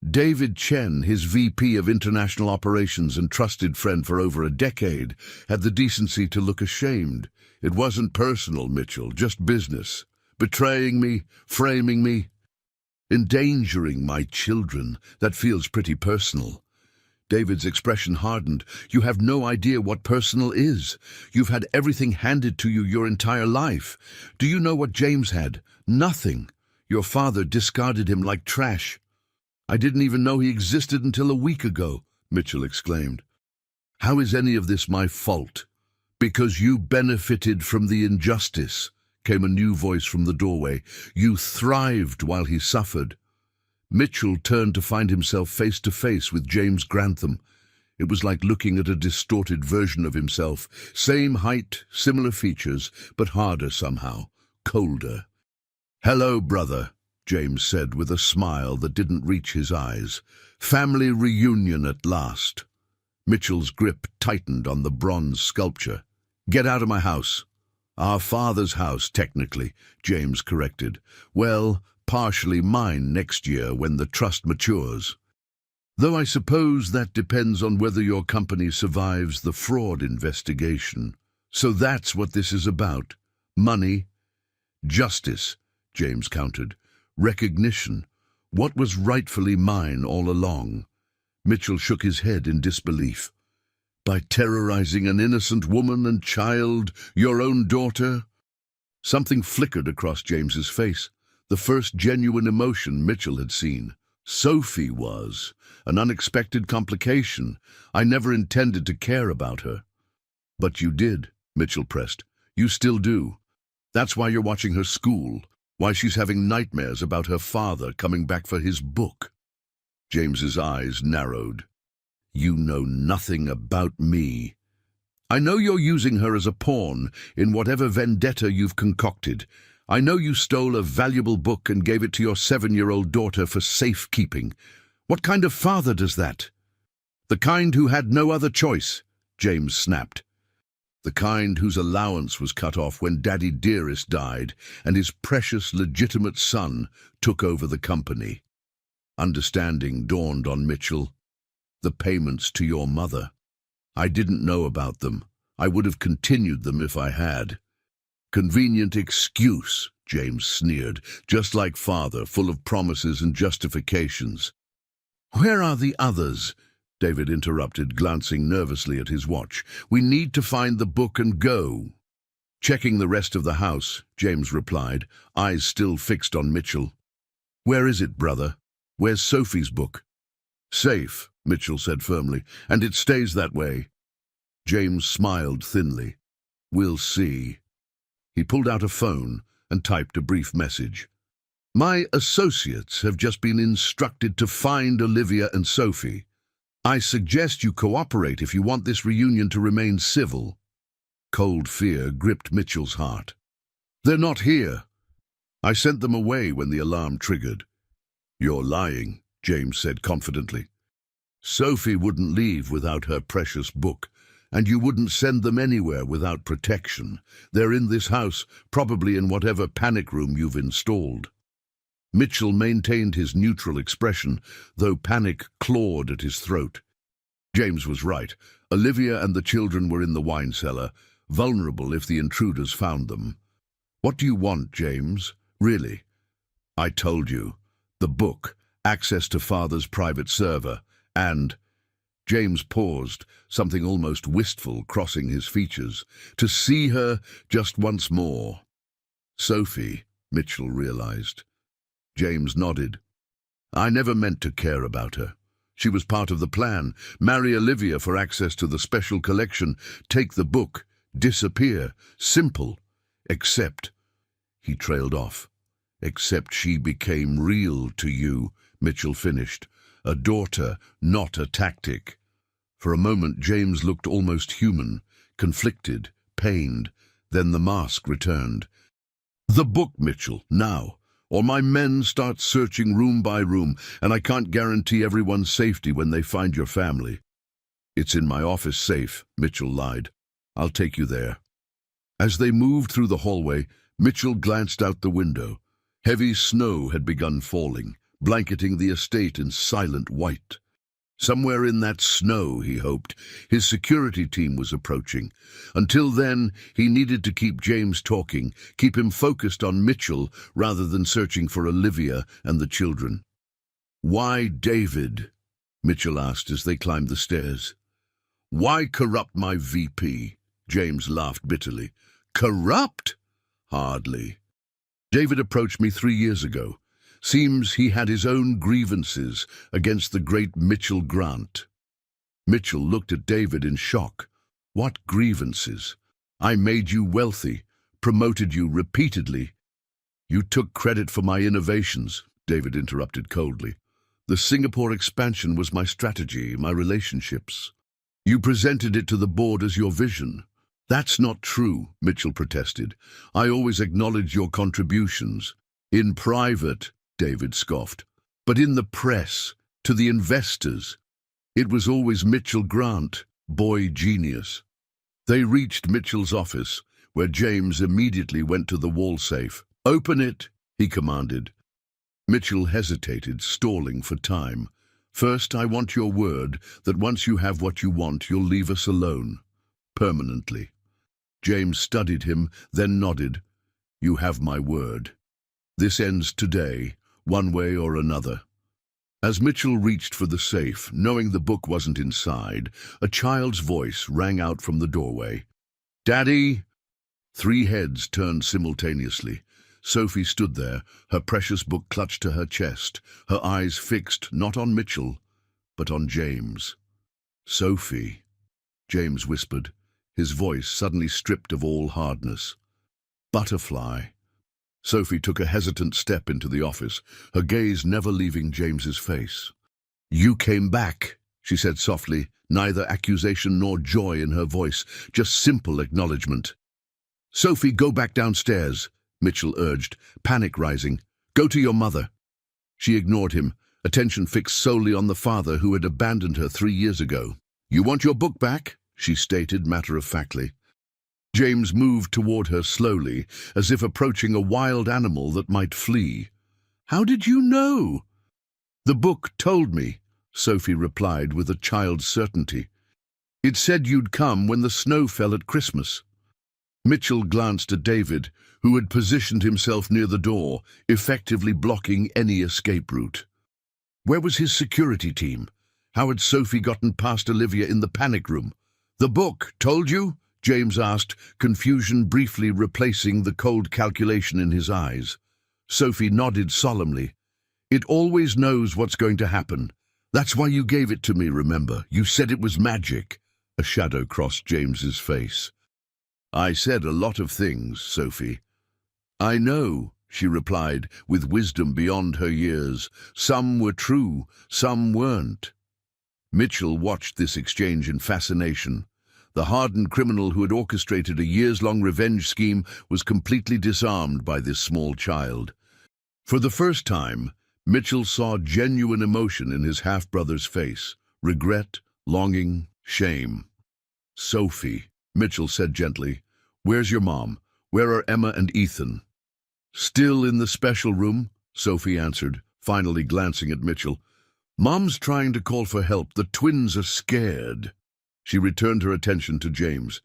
David Chen, his VP of International Operations and trusted friend for over a decade, had the decency to look ashamed. "It wasn't personal, Mitchell, just business. Betraying me, framing me, endangering my children. That feels pretty personal." David's expression hardened. "You have no idea what personal is. You've had everything handed to you your entire life. Do you know what James had? Nothing. Your father discarded him like trash." "I didn't even know he existed until a week ago," Mitchell exclaimed. "How is any of this my fault?" "Because you benefited from the injustice," came a new voice from the doorway. "You thrived while he suffered." Mitchell turned to find himself face to face with James Grantham. It was like looking at a distorted version of himself. Same height, similar features, but harder somehow, colder. "Hello, brother," James said with a smile that didn't reach his eyes. "Family reunion at last." Mitchell's grip tightened on the bronze sculpture. "Get out of my house." "Our father's house, technically," James corrected. "Well, partially mine next year when the trust matures. Though I suppose that depends on whether your company survives the fraud investigation. So that's what this is about. Money. Justice," James countered. "Recognition. What was rightfully mine all along." Mitchell shook his head in disbelief. "By terrorizing an innocent woman and child, your own daughter?" Something flickered across James's face. The first genuine emotion Mitchell had seen. "Sophie was an unexpected complication. I never intended to care about her." "But you did," Mitchell pressed. "You still do. That's why you're watching her school, why she's having nightmares about her father coming back for his book." James's eyes narrowed. "You know nothing about me." "I know you're using her as a pawn in whatever vendetta you've concocted. I know you stole a valuable book and gave it to your 7-year-old daughter for safekeeping. What kind of father does that?" "The kind who had no other choice," James snapped. "The kind whose allowance was cut off when Daddy Dearest died and his precious legitimate son took over the company." Understanding dawned on Mitchell. "The payments to your mother. I didn't know about them. I would have continued them if I had." "Convenient excuse," James sneered, "just like father, full of promises and justifications." "Where are the others?" David interrupted, glancing nervously at his watch. "We need to find the book and go." Checking the rest of the house, James replied, eyes still fixed on Mitchell. Where is it, brother? Where's Sophie's book? Safe, Mitchell said firmly, and it stays that way. James smiled thinly. We'll see. He pulled out a phone and typed a brief message. My associates have just been instructed to find Olivia and Sophie. I suggest you cooperate if you want this reunion to remain civil. Cold fear gripped Mitchell's heart. They're not here. I sent them away when the alarm triggered. You're lying, James said confidently. Sophie wouldn't leave without her precious book, and you wouldn't send them anywhere without protection. They're in this house, probably in whatever panic room you've installed. Mitchell maintained his neutral expression, though panic clawed at his throat. James was right. Olivia and the children were in the wine cellar, vulnerable if the intruders found them. What do you want, James? Really? I told you. The book, access to Father's private server, and... James paused, something almost wistful crossing his features. To see her just once more. Sophie, Mitchell realized. James nodded. I never meant to care about her. She was part of the plan. Marry Olivia for access to the special collection, take the book, disappear. Simple. Except... He trailed off. Except she became real to you, Mitchell finished. A daughter, not a tactic. For a moment James looked almost human, conflicted, pained. Then the mask returned. The book, Mitchell, now. Or my men start searching room by room, and I can't guarantee everyone's safety when they find your family. It's in my office safe, Mitchell lied. I'll take you there. As they moved through the hallway, Mitchell glanced out the window. Heavy snow had begun falling, blanketing the estate in silent white. Somewhere in that snow, he hoped, his security team was approaching. Until then, he needed to keep James talking, keep him focused on Mitchell rather than searching for Olivia and the children. Why David? Mitchell asked as they climbed the stairs. Why corrupt my VP? James laughed bitterly. Corrupt? Hardly. David approached me 3 years ago. Seems he had his own grievances against the great Mitchell Grant. Mitchell looked at David in shock. What grievances? I made you wealthy, promoted you repeatedly. You took credit for my innovations, David interrupted coldly. The Singapore expansion was my strategy, my relationships. You presented it to the board as your vision. That's not true, Mitchell protested. I always acknowledge your contributions. In private, David scoffed. But in the press, to the investors, it was always Mitchell Grant, boy genius. They reached Mitchell's office, where James immediately went to the wall safe. Open it, he commanded. Mitchell hesitated, stalling for time. First, I want your word that once you have what you want, you'll leave us alone. Permanently. James studied him, then nodded. You have my word. This ends today, one way or another. As Mitchell reached for the safe, knowing the book wasn't inside, a child's voice rang out from the doorway. Daddy! 3 heads turned simultaneously. Sophie stood there, her precious book clutched to her chest, her eyes fixed not on Mitchell, but on James. Sophie, James whispered, his voice suddenly stripped of all hardness. Butterfly. Sophie took a hesitant step into the office, her gaze never leaving James's face. You came back, she said softly, neither accusation nor joy in her voice, just simple acknowledgement. Sophie, go back downstairs, Mitchell urged, panic rising. Go to your mother. She ignored him, attention fixed solely on the father who had abandoned her 3 years ago. You want your book back? She stated matter-of-factly. James moved toward her slowly, as if approaching a wild animal that might flee. How did you know? The book told me, Sophie replied with a child's certainty. It said you'd come when the snow fell at Christmas. Mitchell glanced at David, who had positioned himself near the door, effectively blocking any escape route. Where was his security team? How had Sophie gotten past Olivia in the panic room? The book told you? James asked, confusion briefly replacing the cold calculation in his eyes. Sophie nodded solemnly. It always knows what's going to happen. That's why you gave it to me, remember? You said it was magic. A shadow crossed James's face. I said a lot of things, Sophie. I know, she replied, with wisdom beyond her years. Some were true, some weren't. Mitchell watched this exchange in fascination. The hardened criminal who had orchestrated a years-long revenge scheme was completely disarmed by this small child. For the first time, Mitchell saw genuine emotion in his half-brother's face. Regret, longing, shame. Sophie, Mitchell said gently, where's your mom? Where are Emma and Ethan? Still in the special room, Sophie answered, finally glancing at Mitchell. Mom's trying to call for help. The twins are scared. She returned her attention to James.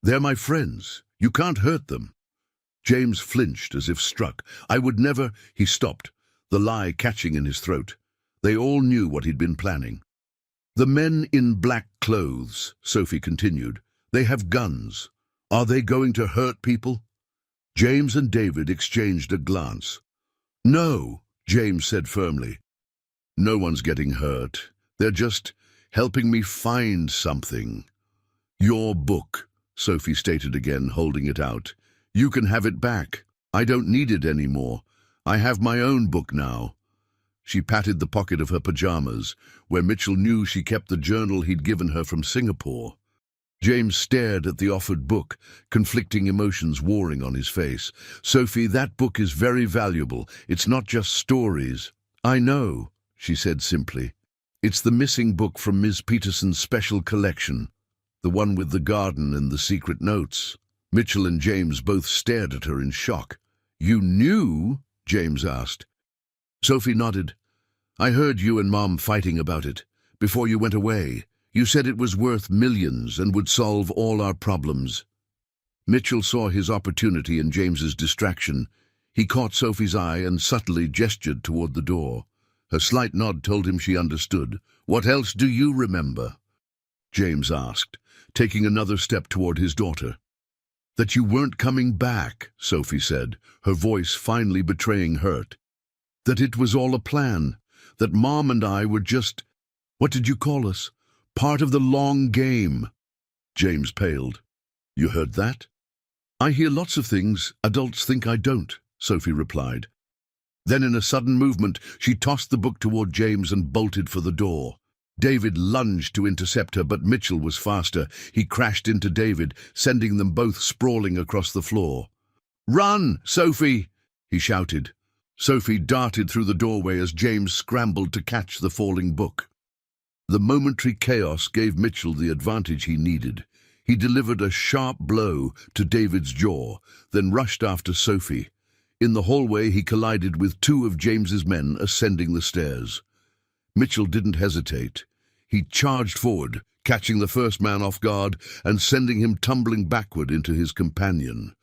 They're my friends. You can't hurt them. James flinched as if struck. I would never... He stopped, the lie catching in his throat. They all knew what he'd been planning. The men in black clothes, Sophie continued, they have guns. Are they going to hurt people? James and David exchanged a glance. No, James said firmly. No one's getting hurt. They're just helping me find something. Your book, Sophie stated again, holding it out. You can have it back. I don't need it anymore. I have my own book now. She patted the pocket of her pajamas, where Mitchell knew she kept the journal he'd given her from Singapore. James stared at the offered book, conflicting emotions warring on his face. Sophie, that book is very valuable. It's not just stories. I know, she said simply. It's the missing book from Ms. Peterson's special collection, the one with the garden and the secret notes. Mitchell and James both stared at her in shock. You knew? James asked. Sophie nodded. I heard you and Mom fighting about it. Before you went away, you said it was worth millions and would solve all our problems. Mitchell saw his opportunity in James's distraction. He caught Sophie's eye and subtly gestured toward the door. Her slight nod told him she understood. What else do you remember? James asked, taking another step toward his daughter. That you weren't coming back, Sophie said, her voice finally betraying hurt. That it was all a plan, that Mom and I were just, what did you call us? Part of the long game. James paled. You heard that? I hear lots of things adults think I don't, Sophie replied. Then in a sudden movement, she tossed the book toward James and bolted for the door. David lunged to intercept her, but Mitchell was faster. He crashed into David, sending them both sprawling across the floor. Run, Sophie! He shouted. Sophie darted through the doorway as James scrambled to catch the falling book. The momentary chaos gave Mitchell the advantage he needed. He delivered a sharp blow to David's jaw, then rushed after Sophie. In the hallway, he collided with two of James's men ascending the stairs. Mitchell didn't hesitate. He charged forward, catching the first man off guard and sending him tumbling backward into his companion.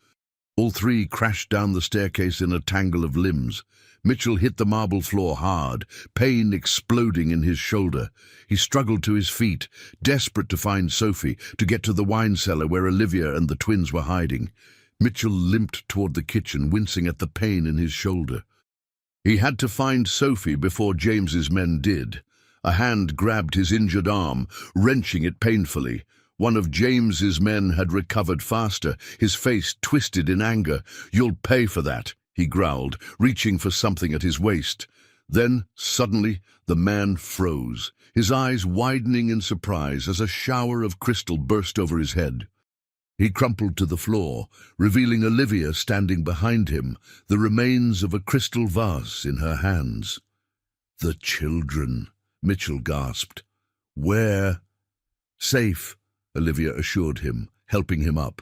All three crashed down the staircase in a tangle of limbs. Mitchell hit the marble floor hard, pain exploding in his shoulder. He struggled to his feet, desperate to find Sophie, to get to the wine cellar where Olivia and the twins were hiding. Mitchell limped toward the kitchen, wincing at the pain in his shoulder. He had to find Sophie before James's men did. A hand grabbed his injured arm, wrenching it painfully. One of James's men had recovered faster, his face twisted in anger. You'll pay for that, he growled, reaching for something at his waist. Then, suddenly, the man froze, his eyes widening in surprise as a shower of crystal burst over his head. He crumpled to the floor, revealing Olivia standing behind him, the remains of a crystal vase in her hands. The children, Mitchell gasped. Where? Safe, Olivia assured him, helping him up.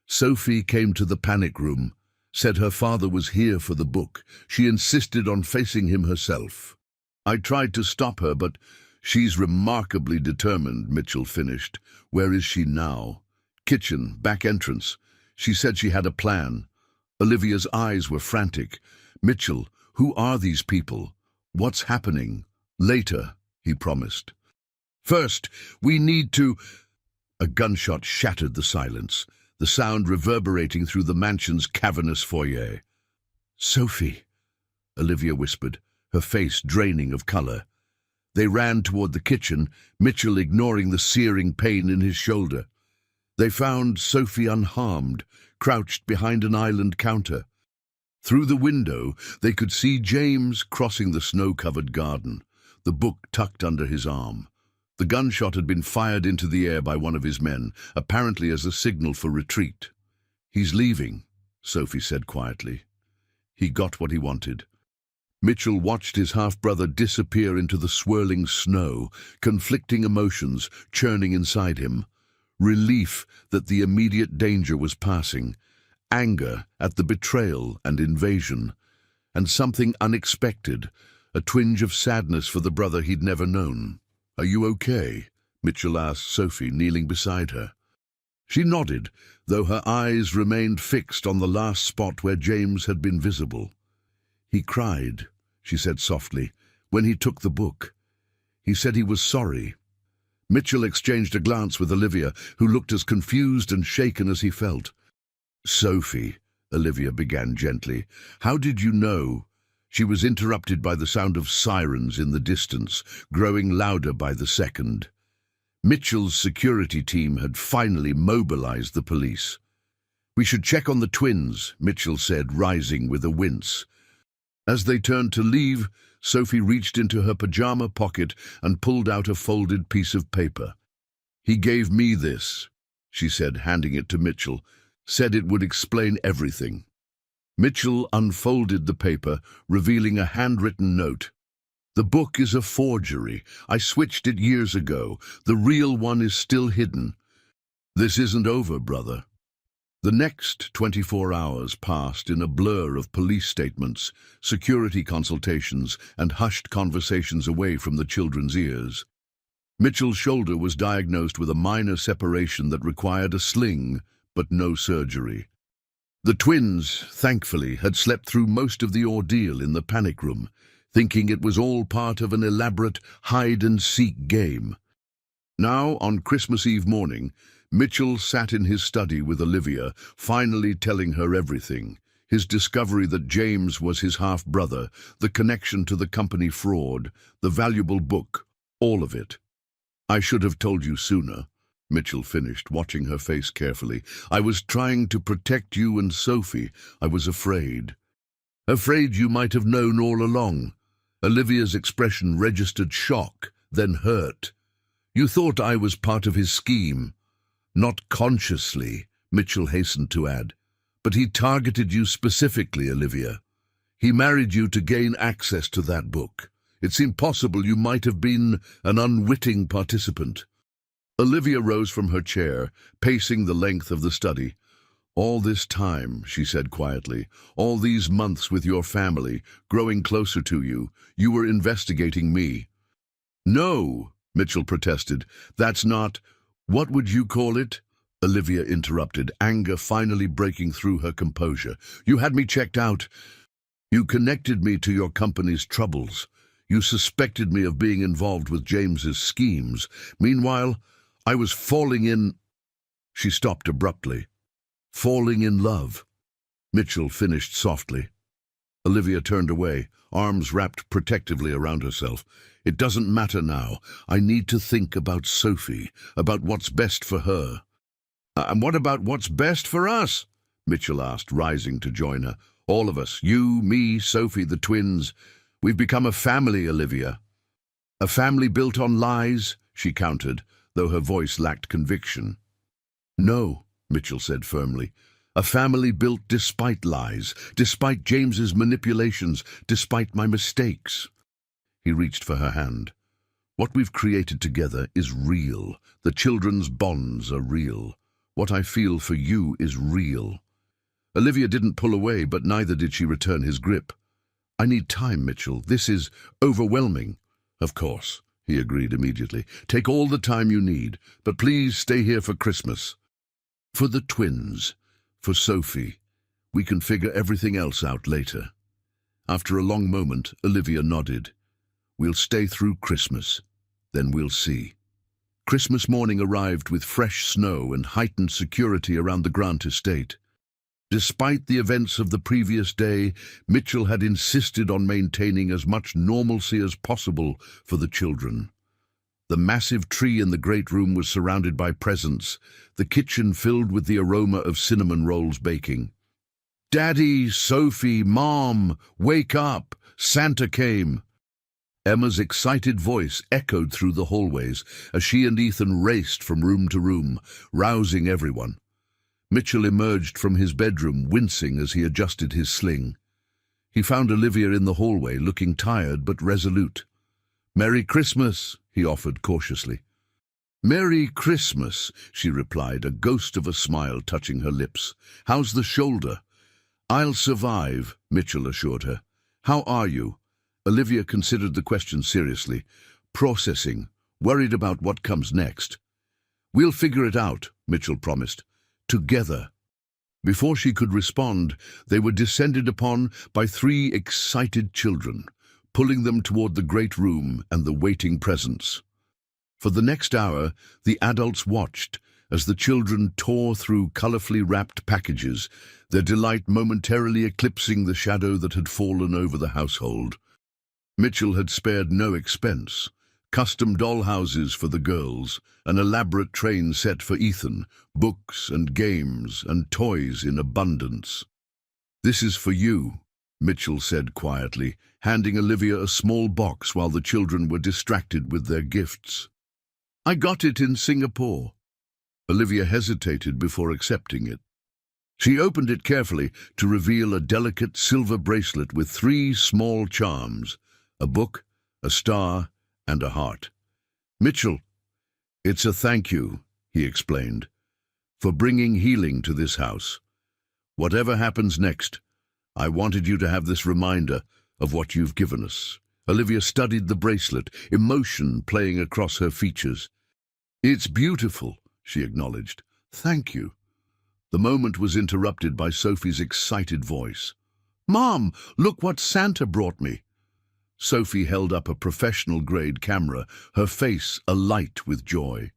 Sophie came to the panic room, said her father was here for the book. She insisted on facing him herself. I tried to stop her, but she's remarkably determined, Mitchell finished. Where is she now? Kitchen, back entrance. She said she had a plan. Olivia's eyes were frantic. Mitchell, who are these people? What's happening? Later, he promised. First, we need to... A gunshot shattered the silence, the sound reverberating through the mansion's cavernous foyer. "Sophie," Olivia whispered, her face draining of color. They ran toward the kitchen, Mitchell ignoring the searing pain in his shoulder. They found Sophie unharmed, crouched behind an island counter. Through the window, they could see James crossing the snow-covered garden, the book tucked under his arm. The gunshot had been fired into the air by one of his men, apparently as a signal for retreat. "He's leaving," Sophie said quietly. He got what he wanted. Mitchell watched his half-brother disappear into the swirling snow, conflicting emotions churning inside him. Relief that the immediate danger was passing, anger at the betrayal and invasion, and something unexpected, a twinge of sadness for the brother he'd never known. "Are you okay?" Mitchell asked Sophie, kneeling beside her. She nodded, though her eyes remained fixed on the last spot where James had been visible. "He cried," she said softly, "when he took the book. He said he was sorry." Mitchell exchanged a glance with Olivia, who looked as confused and shaken as he felt. "Sophie," Olivia began gently, "how did you know?" She was interrupted by the sound of sirens in the distance, growing louder by the second. Mitchell's security team had finally mobilized the police. "We should check on the twins," Mitchell said, rising with a wince. As they turned to leave, Sophie reached into her pajama pocket and pulled out a folded piece of paper. "He gave me this," she said, handing it to Mitchell, "said it would explain everything." Mitchell unfolded the paper, revealing a handwritten note. "The book is a forgery. I switched it years ago. The real one is still hidden. This isn't over, brother." The next 24 hours passed in a blur of police statements, security consultations, and hushed conversations away from the children's ears. Mitchell's shoulder was diagnosed with a minor separation that required a sling, but no surgery. The twins, thankfully, had slept through most of the ordeal in the panic room, thinking it was all part of an elaborate hide-and-seek game. Now, on Christmas Eve morning, Mitchell sat in his study with Olivia, finally telling her everything. His discovery that James was his half-brother, the connection to the company fraud, the valuable book, all of it. "I should have told you sooner," Mitchell finished, watching her face carefully. "I was trying to protect you and Sophie. I was afraid. Afraid you might have known all along." Olivia's expression registered shock, then hurt. "You thought I was part of his scheme." "Not consciously," Mitchell hastened to add. "But he targeted you specifically, Olivia. He married you to gain access to that book. It seemed possible you might have been an unwitting participant." Olivia rose from her chair, pacing the length of the study. "All this time," she said quietly, "all these months with your family, growing closer to you, you were investigating me." "No," Mitchell protested. "That's not—" "What would you call it?" Olivia interrupted, anger finally breaking through her composure. "You had me checked out. You connected me to your company's troubles. You suspected me of being involved with James's schemes. Meanwhile, I was falling in—" She stopped abruptly. "Falling in love," Mitchell finished softly. Olivia turned away, arms wrapped protectively around herself. "It doesn't matter now. I need to think about Sophie, about what's best for her." "And what about what's best for us?" Mitchell asked, rising to join her. "All of us, you, me, Sophie, the twins. We've become a family, Olivia." "A family built on lies," she countered, though her voice lacked conviction. "No," Mitchell said firmly. "A family built despite lies, despite James's manipulations, despite my mistakes." He reached for her hand. "What we've created together is real. The children's bonds are real. What I feel for you is real." Olivia didn't pull away, but neither did she return his grip. "I need time, Mitchell. This is overwhelming." "Of course," he agreed immediately. "Take all the time you need, but please stay here for Christmas. For the twins, for Sophie. We can figure everything else out later." After a long moment, Olivia nodded. "We'll stay through Christmas. Then we'll see." Christmas morning arrived with fresh snow and heightened security around the Grant estate. Despite the events of the previous day, Mitchell had insisted on maintaining as much normalcy as possible for the children. The massive tree in the great room was surrounded by presents, the kitchen filled with the aroma of cinnamon rolls baking. "Daddy, Sophie, Mom, wake up! Santa came!" Emma's excited voice echoed through the hallways as she and Ethan raced from room to room, rousing everyone. Mitchell emerged from his bedroom, wincing as he adjusted his sling. He found Olivia in the hallway, looking tired but resolute. "Merry Christmas," he offered cautiously. "Merry Christmas," she replied, a ghost of a smile touching her lips. "How's the shoulder?" "I'll survive," Mitchell assured her. "How are you?" Olivia considered the question seriously, processing, worried about what comes next. "We'll figure it out," Mitchell promised. "Together." Before she could respond, they were descended upon by 3 excited children, pulling them toward the great room and the waiting presents. For the next hour, the adults watched as the children tore through colorfully wrapped packages, their delight momentarily eclipsing the shadow that had fallen over the household. Mitchell had spared no expense. Custom dollhouses for the girls, an elaborate train set for Ethan, books and games and toys in abundance. "This is for you," Mitchell said quietly, handing Olivia a small box while the children were distracted with their gifts. "I got it in Singapore." Olivia hesitated before accepting it. She opened it carefully to reveal a delicate silver bracelet with 3 small charms, a book, a star, and a heart. "Mitchell, it's a thank you," he explained, "for bringing healing to this house. Whatever happens next, I wanted you to have this reminder of what you've given us." Olivia studied the bracelet, emotion playing across her features. "It's beautiful," she acknowledged. "Thank you." The moment was interrupted by Sophie's excited voice. "Mom, look what Santa brought me." Sophie held up a professional-grade camera, her face alight with joy.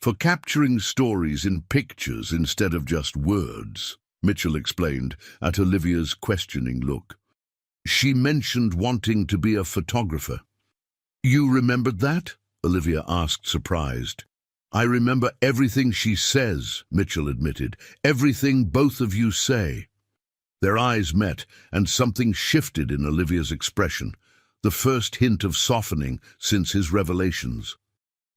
"For capturing stories in pictures instead of just words," Mitchell explained at Olivia's questioning look. "She mentioned wanting to be a photographer." "You remembered that?" Olivia asked, surprised. "I remember everything she says," Mitchell admitted. "Everything both of you say." Their eyes met, and something shifted in Olivia's expression, the first hint of softening since his revelations.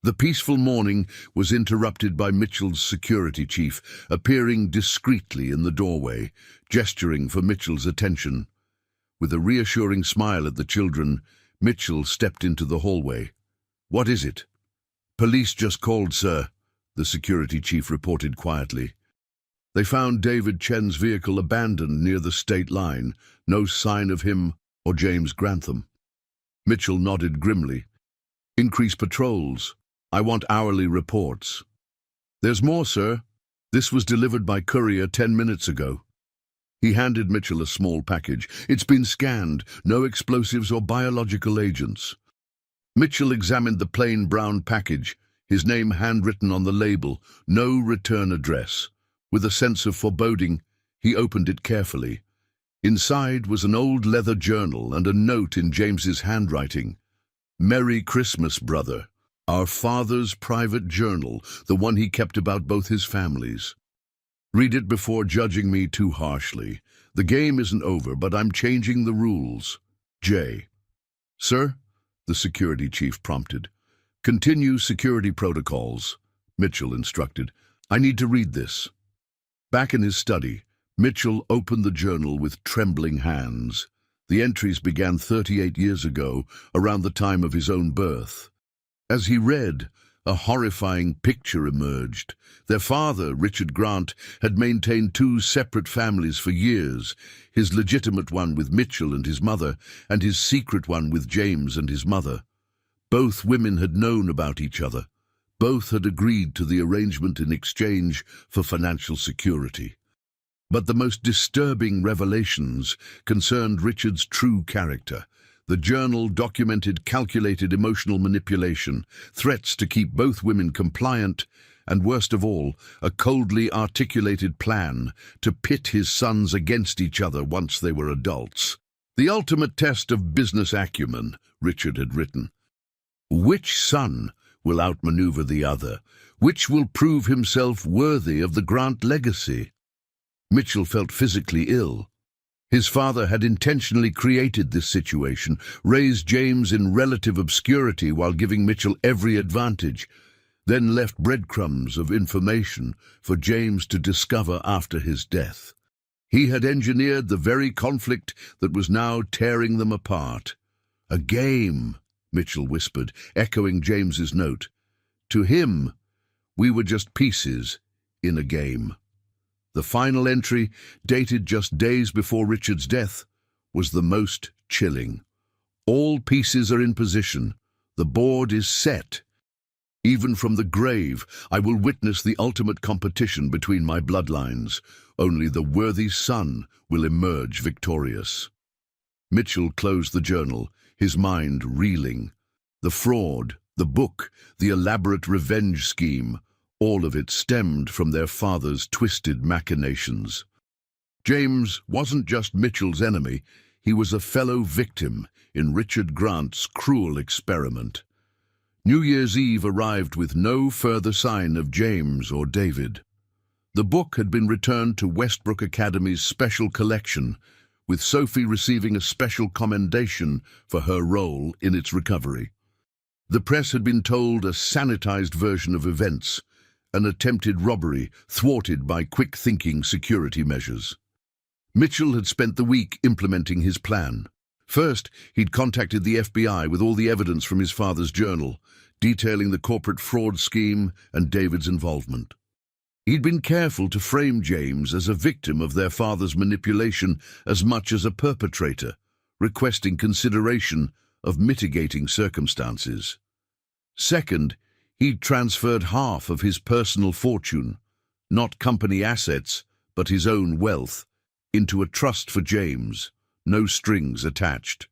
The peaceful morning was interrupted by Mitchell's security chief, appearing discreetly in the doorway, gesturing for Mitchell's attention. With a reassuring smile at the children, Mitchell stepped into the hallway. "What is it?" "Police just called, sir," the security chief reported quietly. They found David Chen's vehicle abandoned near the state line, no sign of him or James Grantham. Mitchell nodded grimly. "Increase patrols. I want hourly reports." "There's more, sir. This was delivered by courier 10 minutes ago." He handed Mitchell a small package. "It's been scanned. No explosives or biological agents." Mitchell examined the plain brown package, his name handwritten on the label, no return address. With a sense of foreboding, he opened it carefully. Inside was an old leather journal and a note in James's handwriting. "Merry Christmas, brother. Our father's private journal, the one he kept about both his families. Read it before judging me too harshly. The game isn't over, but I'm changing the rules. J." "Sir?" the security chief prompted. "Continue security protocols," Mitchell instructed. "I need to read this." Back in his study, Mitchell opened the journal with trembling hands. The entries began 38 years ago, around the time of his own birth. As he read, a horrifying picture emerged. Their father, Richard Grant, had maintained 2 separate families for years, his legitimate one with Mitchell and his mother, and his secret one with James and his mother. Both women had known about each other. Both had agreed to the arrangement in exchange for financial security. But the most disturbing revelations concerned Richard's true character, The journal documented calculated emotional manipulation, threats to keep both women compliant, and worst of all, a coldly articulated plan to pit his sons against each other once they were adults. The ultimate test of business acumen, Richard had written. Which son will outmaneuver the other? Which will prove himself worthy of the Grant legacy? Mitchell felt physically ill. His father had intentionally created this situation, raised James in relative obscurity while giving Mitchell every advantage, then left breadcrumbs of information for James to discover after his death. He had engineered the very conflict that was now tearing them apart. A game, Mitchell whispered, echoing James's note. To him, we were just pieces in a game. The final entry, dated just days before Richard's death, was the most chilling. All pieces are in position. The board is set. Even from the grave, I will witness the ultimate competition between my bloodlines. Only the worthy son will emerge victorious. Mitchell closed the journal, his mind reeling. The fraud, the book, the elaborate revenge scheme, all of it stemmed from their father's twisted machinations. James wasn't just Mitchell's enemy, he was a fellow victim in Richard Grant's cruel experiment. New Year's Eve arrived with no further sign of James or David. The book had been returned to Westbrook Academy's special collection, with Sophie receiving a special commendation for her role in its recovery. The press had been told a sanitized version of events, an attempted robbery thwarted by quick-thinking security measures. Mitchell had spent the week implementing his plan. First, he'd contacted the FBI with all the evidence from his father's journal, detailing the corporate fraud scheme and David's involvement. He'd been careful to frame James as a victim of their father's manipulation as much as a perpetrator, requesting consideration of mitigating circumstances. Second, he'd transferred half of his personal fortune, not company assets, but his own wealth, into a trust for James, no strings attached.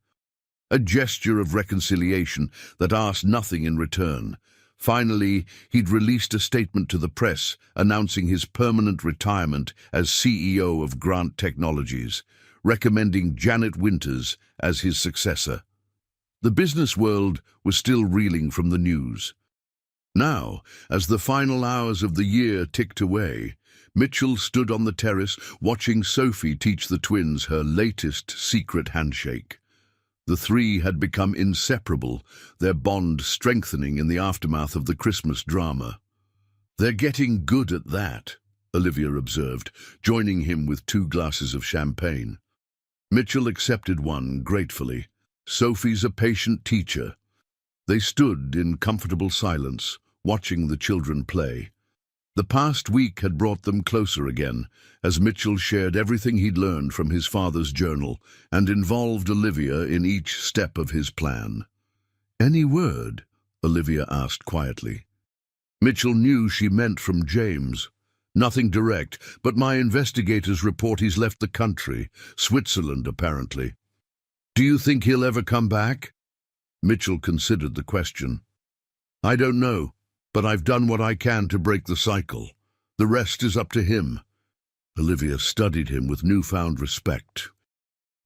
A gesture of reconciliation that asked nothing in return. Finally, he'd released a statement to the press announcing his permanent retirement as CEO of Grant Technologies, recommending Janet Winters as his successor. The business world was still reeling from the news. Now, as the final hours of the year ticked away, Mitchell stood on the terrace watching Sophie teach the twins her latest secret handshake. The three had become inseparable, their bond strengthening in the aftermath of the Christmas drama. "They're getting good at that," Olivia observed, joining him with 2 glasses of champagne. Mitchell accepted one gratefully. Sophie's a patient teacher. They stood in comfortable silence, watching the children play. The past week had brought them closer again, as Mitchell shared everything he'd learned from his father's journal and involved Olivia in each step of his plan. "Any word?" Olivia asked quietly. Mitchell knew she meant from James. "Nothing direct, but my investigators report he's left the country, Switzerland apparently." "Do you think he'll ever come back?" Mitchell considered the question. "I don't know, but I've done what I can to break the cycle. The rest is up to him." Olivia studied him with newfound respect.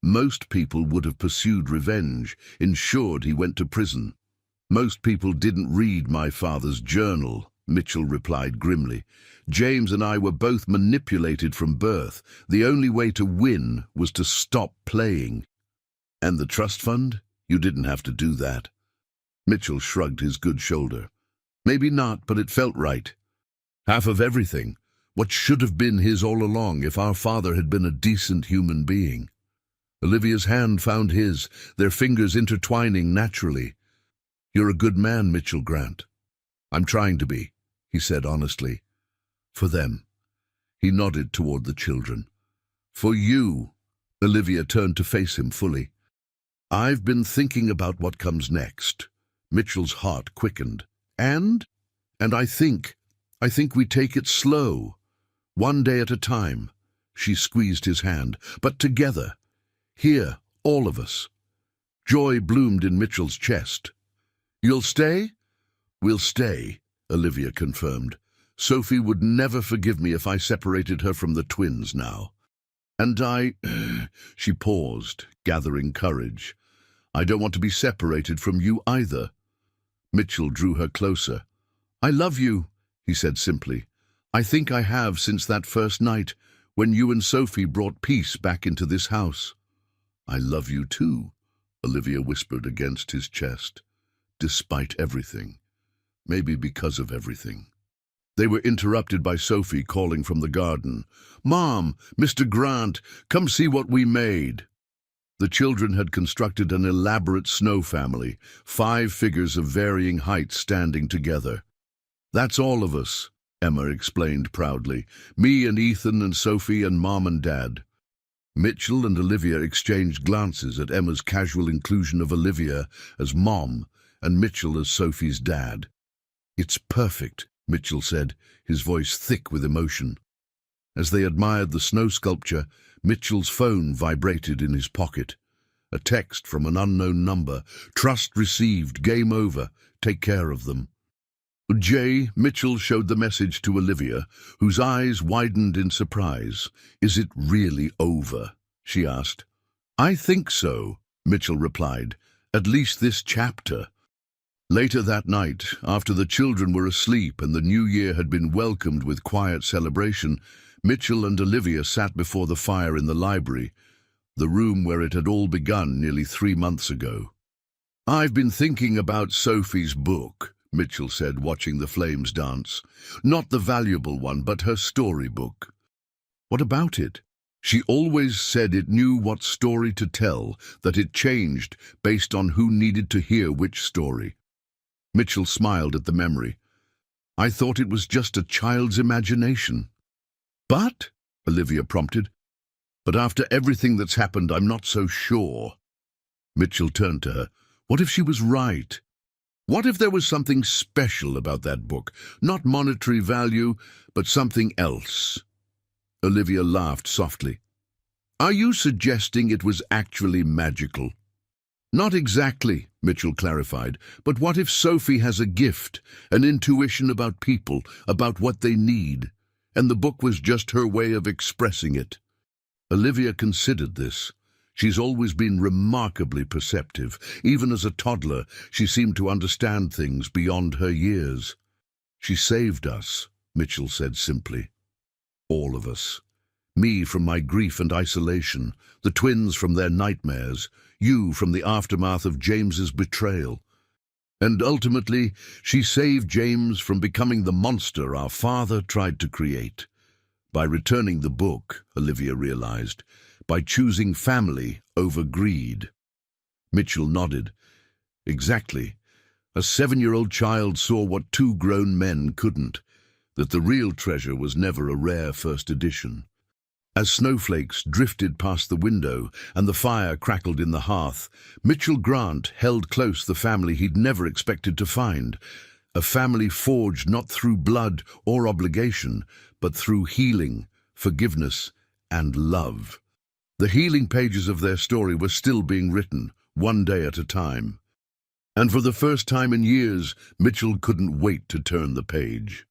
"Most people would have pursued revenge, ensured he went to prison." "Most people didn't read my father's journal," Mitchell replied grimly. "James and I were both manipulated from birth. The only way to win was to stop playing." "And the trust fund? You didn't have to do that." Mitchell shrugged his good shoulder. "Maybe not, but it felt right. Half of everything. What should have been his all along if our father had been a decent human being." Olivia's hand found his, their fingers intertwining naturally. "You're a good man, Mitchell Grant." "I'm trying to be," he said honestly. "For them." He nodded toward the children. "For you." Olivia turned to face him fully. "I've been thinking about what comes next." Mitchell's heart quickened. And I think we take it slow. One day at a time." She squeezed his hand. "But together. Here, all of us." Joy bloomed in Mitchell's chest. "You'll stay?" "We'll stay," Olivia confirmed. "Sophie would never forgive me if I separated her from the twins now. And I—" She paused, gathering courage. "I don't want to be separated from you either." Mitchell drew her closer. "I love you," he said simply. "I think I have since that first night, when you and Sophie brought peace back into this house." "I love you too," Olivia whispered against his chest. "Despite everything. Maybe because of everything." They were interrupted by Sophie calling from the garden. "Mom, Mr. Grant, come see what we made." The children had constructed an elaborate snow family, 5 figures of varying heights standing together. "That's all of us," Emma explained proudly. "Me and Ethan and Sophie and Mom and Dad." Mitchell and Olivia exchanged glances at Emma's casual inclusion of Olivia as Mom and Mitchell as Sophie's dad. "It's perfect," Mitchell said, his voice thick with emotion. As they admired the snow sculpture, Mitchell's phone vibrated in his pocket. A text from an unknown number. "Trust received. Game over. Take care of them." "Jay," Mitchell showed the message to Olivia, whose eyes widened in surprise. "Is it really over?" she asked. "I think so," Mitchell replied. "At least this chapter." Later that night, after the children were asleep and the new year had been welcomed with quiet celebration, Mitchell and Olivia sat before the fire in the library, the room where it had all begun nearly 3 months ago. "I've been thinking about Sophie's book," Mitchell said, watching the flames dance. "Not the valuable one, but her storybook." "What about it?" "She always said it knew what story to tell, that it changed based on who needed to hear which story." Mitchell smiled at the memory. "I thought it was just a child's imagination." "But," Olivia prompted, "but after everything that's happened, I'm not so sure." Mitchell turned to her. "What if she was right? What if there was something special about that book? Not monetary value, but something else?" Olivia laughed softly. "Are you suggesting it was actually magical?" "Not exactly," Mitchell clarified, "but what if Sophie has a gift, an intuition about people, about what they need, and the book was just her way of expressing it?" Olivia considered this. She's always been remarkably perceptive. Even as a toddler, she seemed to understand things beyond her years. "She saved us," Mitchell said simply. "All of us. Me from my grief and isolation, the twins from their nightmares, you from the aftermath of James's betrayal. And ultimately, she saved James from becoming the monster our father tried to create. By returning the book," Olivia realized, "by choosing family over greed." Mitchell nodded. "Exactly. A 7-year-old child saw what 2 grown men couldn't, that the real treasure was never a rare first edition." As snowflakes drifted past the window and the fire crackled in the hearth, Mitchell Grant held close the family he'd never expected to find, a family forged not through blood or obligation, but through healing, forgiveness, and love. The healing pages of their story were still being written, one day at a time. And for the first time in years, Mitchell couldn't wait to turn the page.